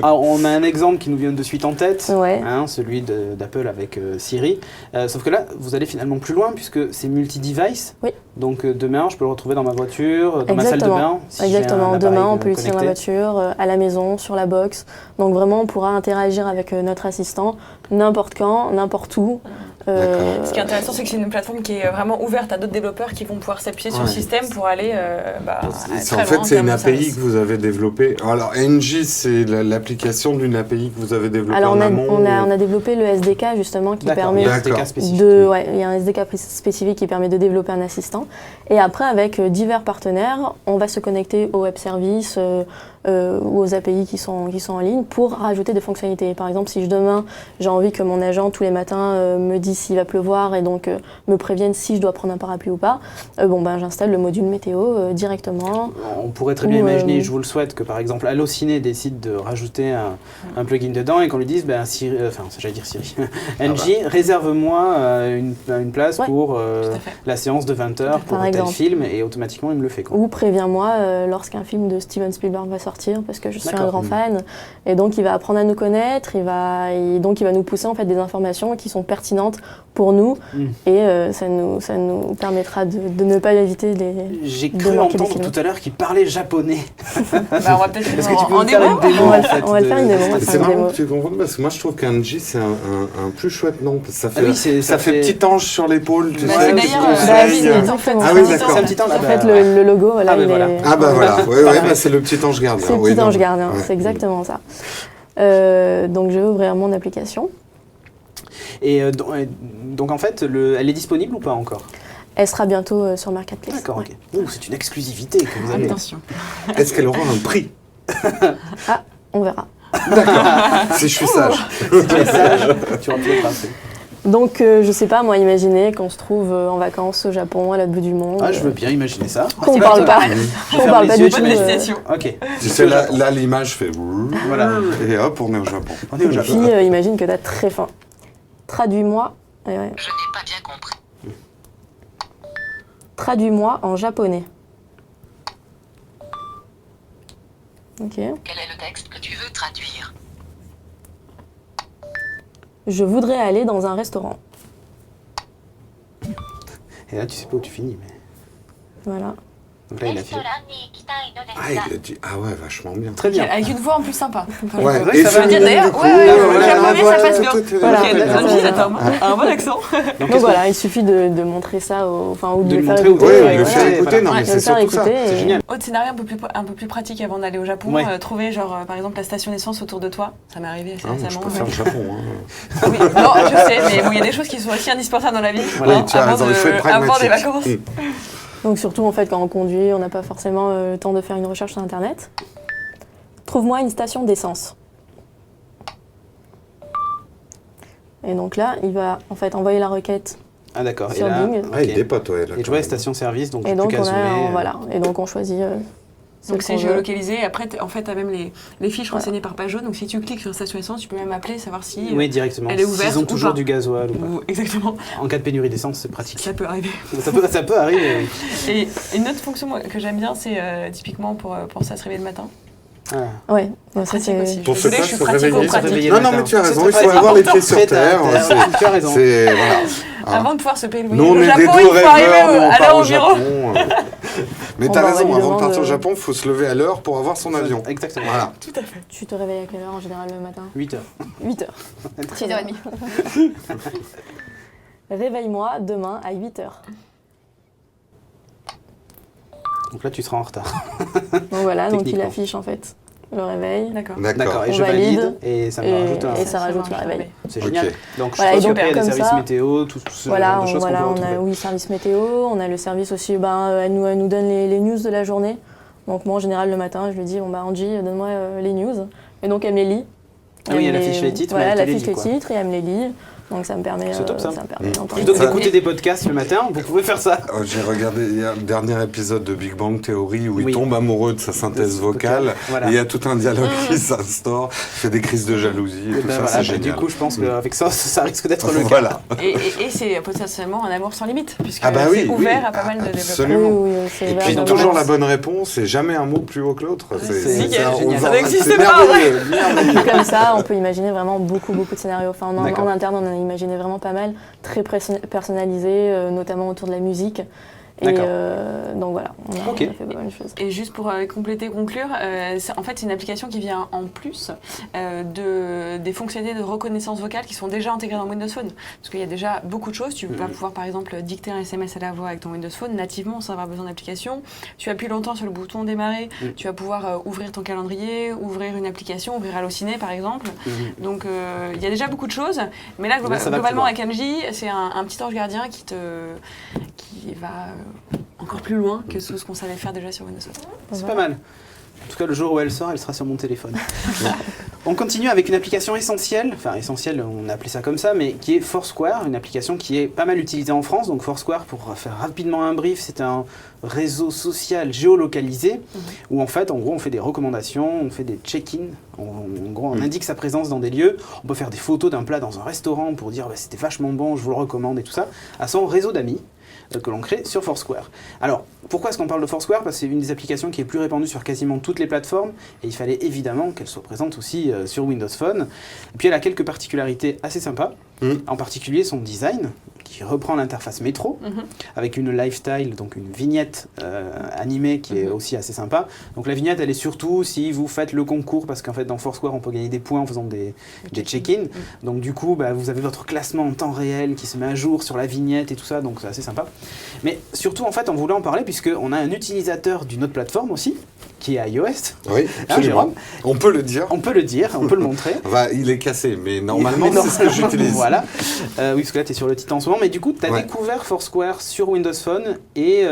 Alors, on a un exemple qui nous vient de suite en tête, Ouais. celui d'Apple avec Siri. Sauf que là, vous allez finalement plus loin puisque c'est multi-device. Oui. Donc demain, je peux le retrouver dans ma voiture, dans ma salle de bain. Si Exactement. Demain, on peut l'utiliser dans la connecté. voiture, à la maison, sur la box. Donc vraiment, on pourra interagir avec notre assistant n'importe quand, n'importe où. Ce qui est intéressant, c'est que c'est une plateforme qui est vraiment ouverte à d'autres développeurs qui vont pouvoir s'appuyer sur le système pour aller en fait, c'est une API que vous avez développée. Alors, NG, c'est l'application d'une API que vous avez développée en amont. On a développé le SDK justement qui permet il y a un SDK spécifique. il y a un SDK spécifique qui permet de développer un assistant. Et après, avec divers partenaires, on va se connecter aux web services ou aux API qui sont en ligne pour rajouter des fonctionnalités. Par exemple, si demain j'ai envie que mon agent tous les matins me dise s'il va pleuvoir et donc me prévienne si je dois prendre un parapluie ou pas, j'installe le module météo directement. On pourrait très bien imaginer, je vous le souhaite, que par exemple Allociné décide de rajouter un plugin dedans et qu'on lui dise, Siri, j'allais dire Siri, NJ, réserve-moi une place pour la séance de 20h pour tel film, et automatiquement il me le fait. Ou préviens-moi lorsqu'un film de Steven Spielberg va sortir, parce que je suis un grand fan. Et donc il va apprendre à nous connaître, il va nous pousser en fait des informations qui sont pertinentes pour nous, et ça nous permettra de ne pas éviter les. J'ai cru entendre tout à l'heure qu'il parlait japonais. On va peut-être Est-ce que tu peux faire une démo on va le faire une démo. C'est marrant que tu comprennes parce que moi je trouve qu'Angie c'est un plus chouette nom parce que ça fait petit ange sur l'épaule, tu sais. C'est d'ailleurs exactement. Ah oui, d'accord. C'est un petit ange. En fait, le logo, voilà. Ah bah voilà. C'est le petit ange gardien. C'est le petit ange gardien, c'est exactement ça. Donc je vais ouvrir mon application. Et donc en fait, elle est disponible ou pas encore? Elle sera bientôt sur Marketplace. D'accord, ok. C'est une exclusivité que vous avez. Attention. Est-ce qu'elle aura un prix? Ah, on verra. D'accord, si je suis sage. Si tu es sage, tu auras pu le tracer. Donc, je sais pas, moi, imaginez qu'on se trouve en vacances au Japon, à l'autre bout du monde. Ah, je veux bien imaginer ça. Qu'on parle pas. Qu'on parle pas du tout. Ok. Tu sais, là l'image fait. Voilà. Et hop, on est au Japon. On est au Japon. Puis, imagine que t'as très faim. Traduis-moi. Je n'ai pas bien compris. Traduis-moi en japonais. Ok. Quel est le texte que tu veux traduire? Je voudrais aller dans un restaurant. Et là, tu sais pas où tu finis. Mais... Voilà. Donc là, il a fait. Ah, il a dit. Ah ouais, vachement bien. Très bien. Avec une voix en plus sympa. Ouais, et ça veut dire d'ailleurs, le japonais ça passe bien. Ok, un bon accent. Donc voilà, il suffit de montrer ça, ou de le faire écouter. Ouais, le faire écouter, non mais c'est surtout ça. C'est génial. Autre scénario un peu plus pratique avant d'aller au Japon, trouver genre par exemple la station d'essence autour de toi. Ça m'est arrivé assez récemment. Je peux faire le Japon. Oui, non, je sais, mais il y a des choses qui sont aussi indispensables dans la vie. Oui, tu as raison, il faut être pragmatique. Avant des vacances. Donc surtout en fait quand on conduit, on n'a pas forcément le temps de faire une recherche sur internet. Trouve-moi une station d'essence. Et donc là, il va en fait envoyer la requête. Ah d'accord. Sur Bing. Ah, il dépote, ouais. Et tu vois, station-service, donc et plus donc qu'à zoomer. voilà. Et donc on choisit. Donc c'est géolocalisé. Après, en fait, tu as même les fiches renseignées par page jaune. Donc si tu cliques sur station essence, tu peux même appeler, savoir si directement. elle est ouverte. S'ils ont toujours ou pas. Du gasoil ou pas. Exactement. En cas de pénurie d'essence, c'est pratique. Ça peut arriver. Ça peut arriver, oui. Et une autre fonction que j'aime bien, c'est typiquement pour penser à se réveiller le matin. Ah. Ouais, ça c'est aussi. Pour Je suis pratique au pratique. Non, mais tu as raison, il faut avoir les pieds sur terre. Tu as raison. Avant de pouvoir se payer le Nous, on est des doux rêveurs, à l'heure au bureau. Mais t'as raison, avant de partir au Japon, il faut se lever à l'heure pour avoir son avion. Exactement. Voilà. Tout à fait. Tu te réveilles à quelle heure en général le matin? 8h. 8h. 6h30. Réveille-moi demain à 8h. Donc là, tu seras en retard. Donc voilà, donc il Techniquement. affiche en fait le réveil. D'accord. D'accord. Et On je valide et ça me rajoute un. et ça rajoute le réveil. C'est Ok. génial. Donc Voilà, je et suppose donc, qu'après, il y a des comme services ça, météo, tout ce Voilà, genre de choses qu'on peut on retrouver. a service météo, on a le service aussi, elle nous donne les news de la journée. Donc moi en général le matin je lui dis Angie donne-moi les news. Et donc elle me les lit. Ah oui, elle affiche les titres, mais Voilà, elle elle te les affiche lit, les quoi. titres et elle me les lit. Donc ça me permet, C'est top, ça. d'entendre. Plutôt que Ça- d'écouter des podcasts le matin, vous pouvez faire ça. J'ai regardé il y a le dernier épisode de Big Bang Theory où Oui. il tombe amoureux de sa synthèse De ce vocale. vocal, voilà. Et il y a tout un dialogue qui s'instaure, fait des crises de jalousie et Et tout ben ça, voilà, c'est bah, génial. du coup, je pense qu'avec ça risque d'être le cas. Voilà. Et c'est potentiellement un amour sans limite, puisque Ah bah oui, c'est ouvert oui. à pas mal de développeurs. Absolument. Oui, c'est Et vrai, puis donc toujours voilà. la bonne réponse et jamais un mot plus haut que l'autre. c'est nickel, on génial. va- Ça n'existe c'est pas, merveilleux, merveilleux. Comme ça, on peut imaginer vraiment beaucoup de scénarios. Enfin, D'accord. en interne, on en a imaginé vraiment pas mal, très personnalisés, notamment autour de la musique. Et D'accord. donc voilà, on a Ok. fait pas mal de choses. Et juste pour compléter, conclure, en fait c'est une application qui vient en plus des fonctionnalités de reconnaissance vocale qui sont déjà intégrées dans Windows Phone. Parce qu'il y a déjà beaucoup de choses. Tu vas pouvoir par exemple dicter un SMS à la voix avec ton Windows Phone nativement sans avoir besoin d'application. Tu appuies longtemps sur le bouton démarrer, tu vas pouvoir ouvrir ton calendrier, ouvrir une application, ouvrir Allociné par exemple. Donc il y a déjà beaucoup de choses. Mais là, Là, ça va globalement plus loin. avec Angie, c'est un petit ange gardien qui va encore plus loin que tout ce qu'on savait faire déjà sur Windows Phone. C'est pas mal. En tout cas, le jour où elle sort, elle sera sur mon téléphone. On continue avec une application essentielle, enfin essentielle, on a appelé ça comme ça, mais qui est Foursquare, une application qui est pas mal utilisée en France. Donc Foursquare, pour faire rapidement un brief, c'est un réseau social géolocalisé où en fait, en gros, on fait des recommandations, on fait des check-in. En gros, on indique sa présence dans des lieux. On peut faire des photos d'un plat dans un restaurant pour dire bah, c'était vachement bon, je vous le recommande et tout ça, à son réseau d'amis que l'on crée sur Foursquare. Alors, pourquoi est-ce qu'on parle de Foursquare? Parce que c'est une des applications qui est plus répandue sur quasiment toutes les plateformes et il fallait évidemment qu'elle soit présente aussi sur Windows Phone. Et puis elle a quelques particularités assez sympas, en particulier son design qui reprend l'interface métro avec une lifestyle, donc une vignette animée qui est aussi assez sympa. Donc la vignette, elle est surtout si vous faites le concours, parce qu'en fait dans Foursquare, on peut gagner des points en faisant des check-in. Donc du coup, bah, vous avez votre classement en temps réel qui se met à jour sur la vignette et tout ça, donc c'est assez sympa. Mais surtout, en fait, on voulait en parler puisqu'on a un utilisateur d'une autre plateforme aussi, qui est iOS. Oui, absolument. Jérôme. On peut le dire. On peut le dire, on peut le montrer. Enfin, il est cassé, mais normalement, Mais c'est ce que j'utilise. Voilà. Oui, parce que là, tu es sur le titre en ce moment. Mais du coup, tu as découvert Foursquare sur Windows Phone et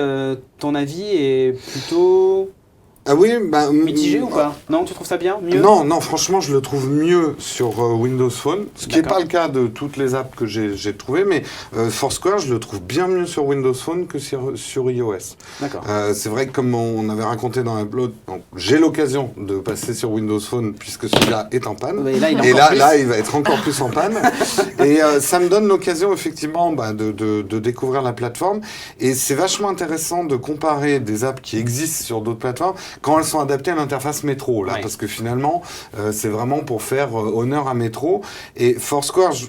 ton avis est plutôt Ah oui, bah, mitigé ou pas? Non, tu trouves ça bien? Mieux? Non, franchement, je le trouve mieux sur Windows Phone, ce qui n'est D'accord. pas le cas de toutes les apps que j'ai trouvées, mais Foursquare, je le trouve bien mieux sur Windows Phone que sur iOS. D'accord. C'est vrai que comme on avait raconté dans Upload, j'ai l'occasion de passer sur Windows Phone puisque celui-là est en panne. Et là, il est Et encore plus. là, il va être encore plus en panne. Et ça me donne l'occasion, effectivement, de découvrir la plateforme. Et c'est vachement intéressant de comparer des apps qui existent sur d'autres plateformes quand elles sont adaptées à l'interface métro. Là, Ouais. parce que finalement, c'est vraiment pour faire honneur à métro. Et Foursquare, je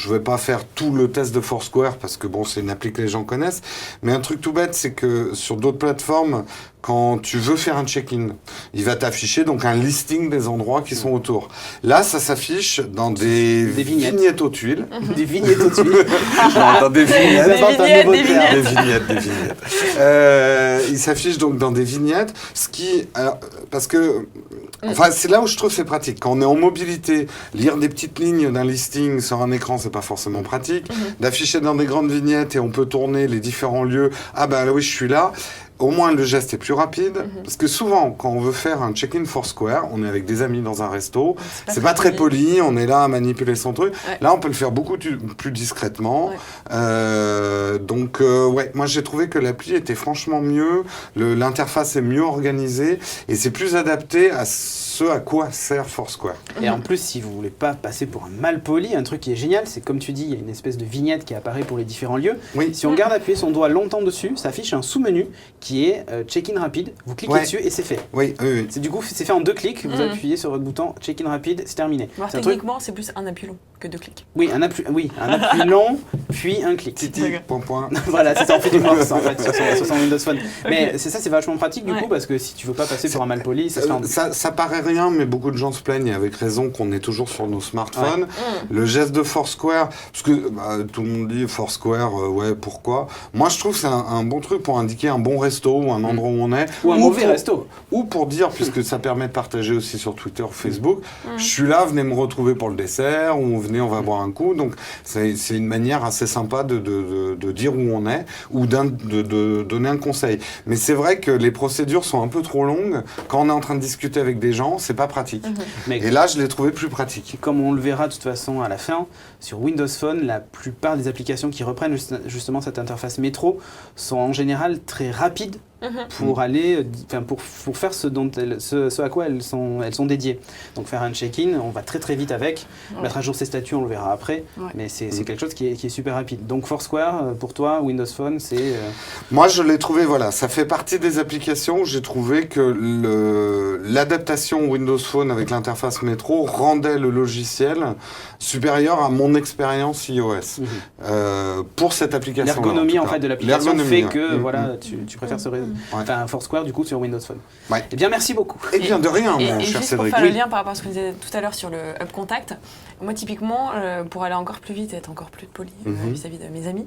ne vais pas faire tout le test de Foursquare parce que bon, c'est une appli que les gens connaissent. Mais un truc tout bête, c'est que sur d'autres plateformes, quand tu veux faire un check-in, il va t'afficher donc un listing des endroits qui sont autour. Là, ça s'affiche dans des vignettes aux tuiles. Des vignettes au-dessus. Non, dans des vignettes. Ils inventent un nouveau terme. Des vignettes. Il s'affiche donc dans des vignettes, ce qui, alors, parce que, enfin, c'est là où je trouve c'est pratique. Quand on est en mobilité, lire des petites lignes d'un listing sur un écran, c'est pas forcément pratique. D'afficher dans des grandes vignettes et on peut tourner les différents lieux. Ah ben là, oui, je suis là. Au moins, le geste est plus rapide. Parce que souvent, quand on veut faire un check-in Foursquare, on est avec des amis dans un resto. C'est pas très poli. On est là à manipuler son truc. Ouais. Là, on peut le faire beaucoup plus discrètement. Ouais. Donc, ouais, moi, j'ai trouvé que l'appli était franchement mieux. L'interface est mieux organisée. Et c'est plus adapté à ce à quoi sert Foursquare. Et en plus, si vous voulez pas passer pour un malpoli, un truc qui est génial, c'est comme tu dis, il y a une espèce de vignette qui apparaît pour les différents lieux. Oui. Si on garde appuyé son doigt longtemps dessus, ça affiche un sous-menu qui est check-in rapide. Vous cliquez Ouais. dessus et c'est fait. Oui, oui, oui. C'est du coup, c'est fait en 2 clics. Vous appuyez sur votre bouton check-in rapide, c'est terminé. Alors, C'est un truc. techniquement, c'est plus un appui long que 2 clics. Oui, un appui long, puis un clic. Titi, point. Voilà, c'est ça, on fait du morse en fait sur son Windows Phone. Mais c'est ça, c'est vachement pratique du coup, parce que si tu veux pas passer pour un malpoli, ça se fait en... Ça paraît rien, mais beaucoup de gens se plaignent, et avec raison, qu'on est toujours sur nos smartphones. Le geste de Foursquare, parce que tout le monde dit Foursquare, ouais, pourquoi? Moi, je trouve que c'est un bon truc pour indiquer un bon resto ou un endroit où on est. Ou un mauvais resto. Ou pour dire, puisque ça permet de partager aussi sur Twitter ou Facebook, je suis là, venez me retrouver pour le dessert, ou venez, on va boire un coup. Donc, c'est une manière assez sympa de dire où on est, ou de donner un conseil. Mais c'est vrai que les procédures sont un peu trop longues. Quand on est en train de discuter avec des gens, c'est pas pratique. Et là, je l'ai trouvé plus pratique. Comme on le verra de toute façon à la fin, sur Windows Phone, la plupart des applications qui reprennent justement cette interface métro sont en général très rapides pour aller, pour faire ce à quoi elles sont dédiées. Donc faire un check-in, on va très très vite avec. Mettre à jour ses statuts, on le verra après. Mais c'est quelque chose qui est super rapide. Donc Foursquare, pour toi, Windows Phone, c'est... Moi, je l'ai trouvé, voilà, ça fait partie des applications où j'ai trouvé que l'adaptation Windows Phone avec l'interface métro rendait le logiciel supérieur à mon expérience iOS. Pour cette application. L'ergonomie en fait de l'application fait que voilà, tu préfères ce réseau. Enfin, Foursquare du coup sur Windows Phone. Eh bien, merci beaucoup. Eh bien, de rien, mon cher Cédric. Juste pour faire le lien par rapport à ce que vous disiez tout à l'heure sur le Hub Contact, moi typiquement, pour aller encore plus vite et être encore plus poli vis-à-vis de mes amis,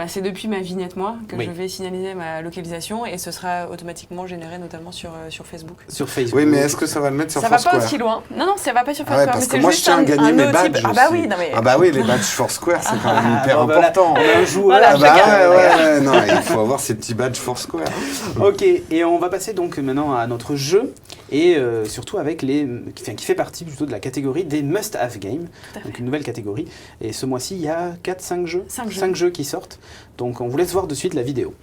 c'est depuis ma vignette moi que je vais signaliser ma localisation et ce sera automatiquement généré notamment sur Facebook. Sur Facebook. Oui, mais est-ce que ça va le mettre sur Foursquare? Ça va pas aussi loin. Non, ça va pas sur Foursquare. Parce que moi, je tiens à gagner mes badges. Ah bah oui, non mais... Ah bah oui, les badges Foursquare, c'est quand même hyper important. Un jour, non, il faut avoir ces petits badges Foursquare. Ok, et on va passer donc maintenant à notre jeu, et surtout avec qui fait partie plutôt de la catégorie des must-have games, donc une nouvelle catégorie. Et ce mois-ci, il y a 4-5 jeux, 5 jeux qui sortent, donc on vous laisse voir de suite la vidéo.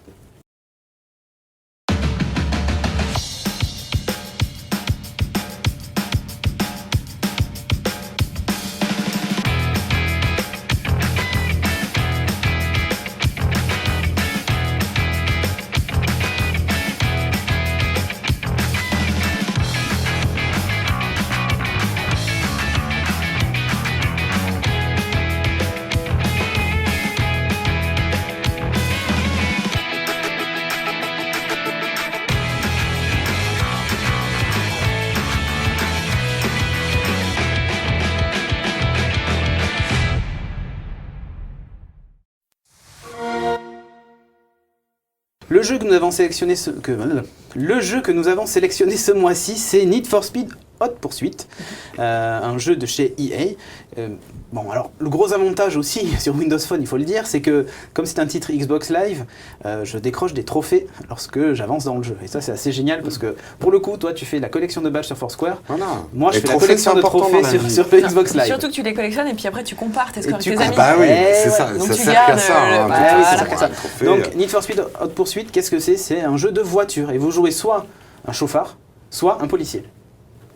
Le jeu que nous avons sélectionné ce mois-ci, c'est Need for Speed Hot Pursuit, un jeu de chez EA. Bon, alors le gros avantage aussi sur Windows Phone, il faut le dire, c'est que comme c'est un titre Xbox Live, je décroche des trophées lorsque j'avance dans le jeu. Et ça, c'est assez génial parce que pour le coup, toi, tu fais la collection de badges sur Foursquare. Voilà. Moi, je fais la collection de trophées sur le Xbox Live. Surtout que tu les collectionnes et puis après, tu compares tes scores avec tes amis. Bah oui, c'est ça. Donc ça tu sert gardes qu'à ça. ça sert qu'à ça. Donc, Need for Speed Hot Pursuit, qu'est-ce que c'est? C'est un jeu de voiture. Et vous jouez soit un chauffard, soit un policier.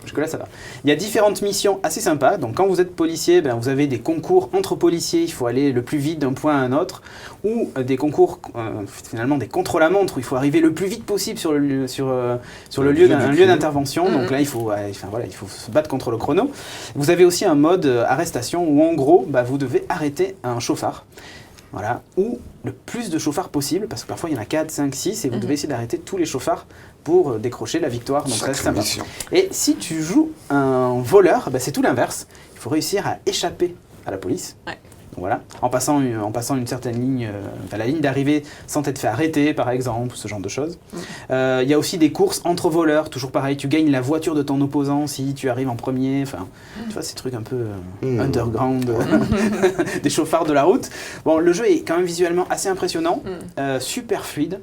Jusque-là, ça va. Il y a différentes missions assez sympas. Donc, quand vous êtes policier, vous avez des concours entre policiers. Il faut aller le plus vite d'un point à un autre. Ou des concours, finalement, des contre-la-montre, où il faut arriver le plus vite possible sur le lieu d'intervention. Donc là, il faut se battre contre le chrono. Vous avez aussi un mode arrestation, où en gros, vous devez arrêter un chauffard. Voilà, ou le plus de chauffards possible, parce que parfois il y en a 4, 5, 6, et vous devez essayer d'arrêter tous les chauffards pour décrocher la victoire. Donc ça, c'est sympa. Et si tu joues un voleur, c'est tout l'inverse. Il faut réussir à échapper à la police. Ouais. Donc voilà, en passant une certaine ligne, la ligne d'arrivée sans t'être fait arrêter, par exemple, ce genre de choses. Il y a aussi des courses entre voleurs, toujours pareil, tu gagnes la voiture de ton opposant si tu arrives en premier, tu vois, ces trucs un peu underground, des chauffards de la route. Bon, le jeu est quand même visuellement assez impressionnant, super fluide.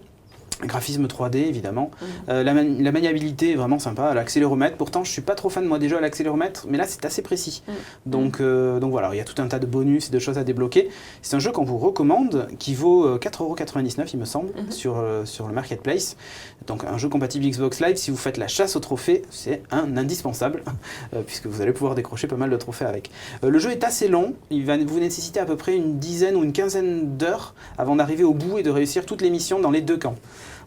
Graphisme 3D évidemment, la maniabilité est vraiment sympa, l'accéléromètre, pourtant je suis pas trop fan moi des jeux à l'accéléromètre, mais là c'est assez précis, donc voilà, il y a tout un tas de bonus et de choses à débloquer. C'est un jeu qu'on vous recommande, qui vaut 4,99€ il me semble, sur le marketplace, donc un jeu compatible Xbox Live. Si vous faites la chasse aux trophées, c'est un indispensable, puisque vous allez pouvoir décrocher pas mal de trophées avec. Le jeu est assez long, il va vous nécessiter à peu près une dizaine ou une quinzaine d'heures avant d'arriver au bout et de réussir toutes les missions dans les deux camps.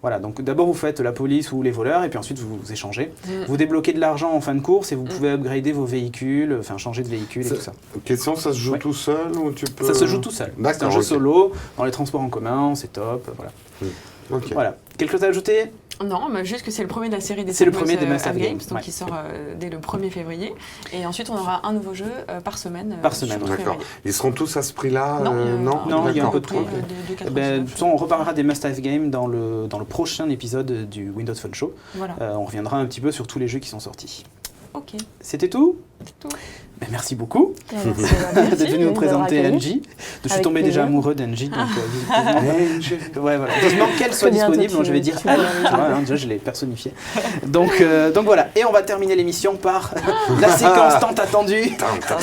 Voilà, donc d'abord vous faites la police ou les voleurs et puis ensuite vous échangez. Vous débloquez de l'argent en fin de course et vous pouvez upgrader vos véhicules, enfin changer de véhicule et tout ça. Question, ça se joue tout seul ou tu peux... Ça se joue tout seul. C'est un jeu solo, dans les transports en commun, c'est top, voilà. Okay. Voilà. Quelque chose à ajouter ? Non, mais juste que c'est le premier de la série des C'est le premier des Must Have Have Games, Games, donc ouais. qui sort dès le 1er février. Et ensuite, on aura un nouveau jeu par semaine. Par semaine, sur D'accord. février. Ils seront tous à ce prix-là Non, il y a un peu de prix trop. de 4,99. Ben, on reparlera des Must Have Games dans le prochain épisode du Windows Phone Show. Voilà. On reviendra un petit peu sur tous les jeux qui sont sortis. Ok, C'était tout? c'est tout. Ben, merci beaucoup Merci d'être venu nous présenter Angie. Je suis Avec tombé déjà plaisir. amoureux d'Angie, donc visiblement. Ouais, voilà. Heureusement qu'elle soit Bientôt, disponible, donc je vais dire tu elle. vas Tu vois, hein, déjà je l'ai personnifié. Donc voilà. Et on va terminer l'émission par la séquence tant attendue.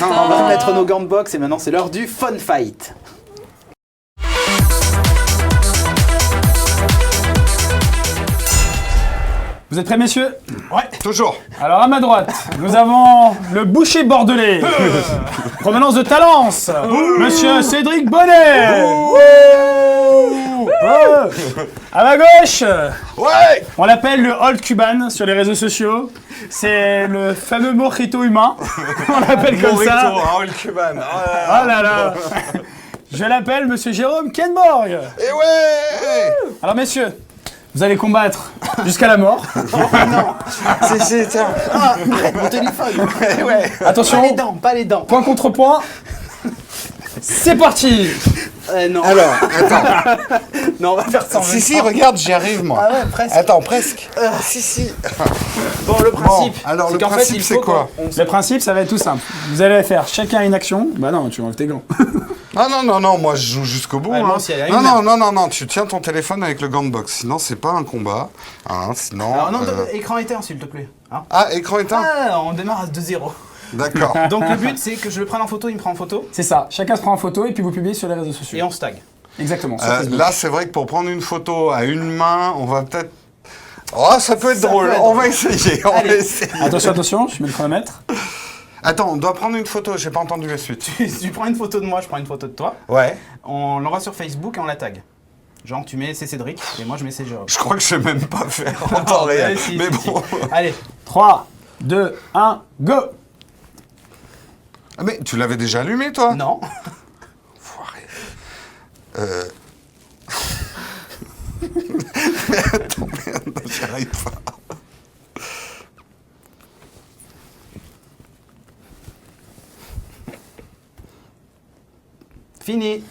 On va mettre nos gants de boxe et maintenant c'est l'heure du Fun Fight. Vous êtes prêts, messieurs? Ouais, toujours. Alors, à ma droite, nous avons le boucher bordelais. Provenance de Talence, monsieur Cédric Bonnet. À ma gauche, Ouais. on l'appelle le Old Cuban sur les réseaux sociaux. C'est le fameux mojito humain. On l'appelle comme ça. Raoul Cuban. Oh là là. Je l'appelle monsieur Jérôme Kenborg. Et ouais. Alors, messieurs, vous allez combattre jusqu'à la mort. C'est tiens. Mon téléphone. Ouais. Attention, Pas les dents. point contre point. C'est parti. Non. Alors, attends. Non, on va faire ça. Si, regarde, j'y arrive moi. Ah ouais, presque. Attends, presque. Si. Bon, le principe. Bon, alors, c'est le qu'en fait, principe, il c'est faut quoi qu'on Le principe, ça va être tout simple. Vous allez faire chacun une action. Bah non, tu enlèves tes gants. Ah non, moi je joue jusqu'au bout. Ouais, moi hein. aussi, elle a une Non, tu tiens ton téléphone avec le gant de boxe, sinon c'est pas un combat. Hein, sinon. Alors non, écran éteint s'il te plaît. Hein Ah, écran éteint. On démarre à 2-0. D'accord. Donc le but c'est que je le prenne en photo, il me prend en photo C'est ça. Chacun se prend en photo et puis vous publiez sur les réseaux sociaux. et on se tag. Exactement. sur Facebook. Là, c'est vrai que pour prendre une photo à une main, on va peut-être. Oh, ça peut être drôle. peut être On drôle. va essayer. On va Allez. essayer. Attention, je mets le chronomètre. Attends, on doit prendre une photo. J'ai pas entendu la suite. Tu prends une photo de moi, je prends une photo de toi. Ouais. On l'envoie sur Facebook et on la tag. Genre tu mets c'est Cédric et moi je mets c'est Jérôme. Je crois que je sais même pas faire en temps réel. Ouais, si, Mais si, bon. si. Allez. 3, 2, 1, go. Ah, mais tu l'avais déjà allumé, toi? Non. Foiré. Mais attends, merde, j'y arrive pas. Fini.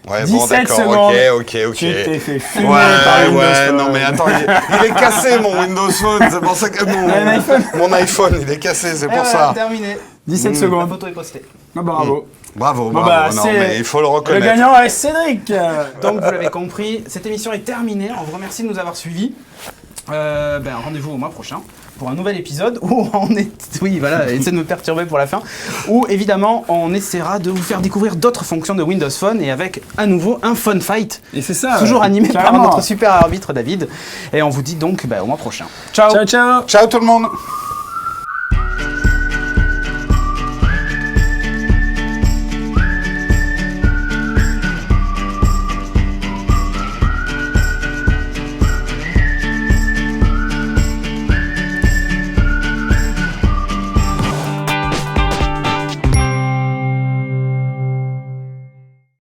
Ouais, bon, 17 d'accord, secondes. ok. Tu t'es fait fumer Ouais, par Windows ouais, Phone. non mais attends, il est cassé mon Windows Phone, c'est pour ça que mon iPhone, il est cassé, c'est Et pour voilà, ça. terminé. 17 La secondes. photo est postée. Ah, bravo. Bravo, Bon, bravo, bah, non c'est mais il faut le Le reconnaître. gagnant est Cédric. Donc vous l'avez compris, cette émission est terminée. On vous remercie de nous avoir suivis. Rendez-vous au mois prochain pour un nouvel épisode où on est... Oui, voilà, essayez de me perturber pour la fin. Où évidemment, on essaiera de vous faire découvrir d'autres fonctions de Windows Phone et avec à nouveau un Fun Fight. Et c'est ça. Toujours animé par carrément. notre super arbitre David. Et on vous dit donc au mois prochain. Ciao. Ciao tout le monde.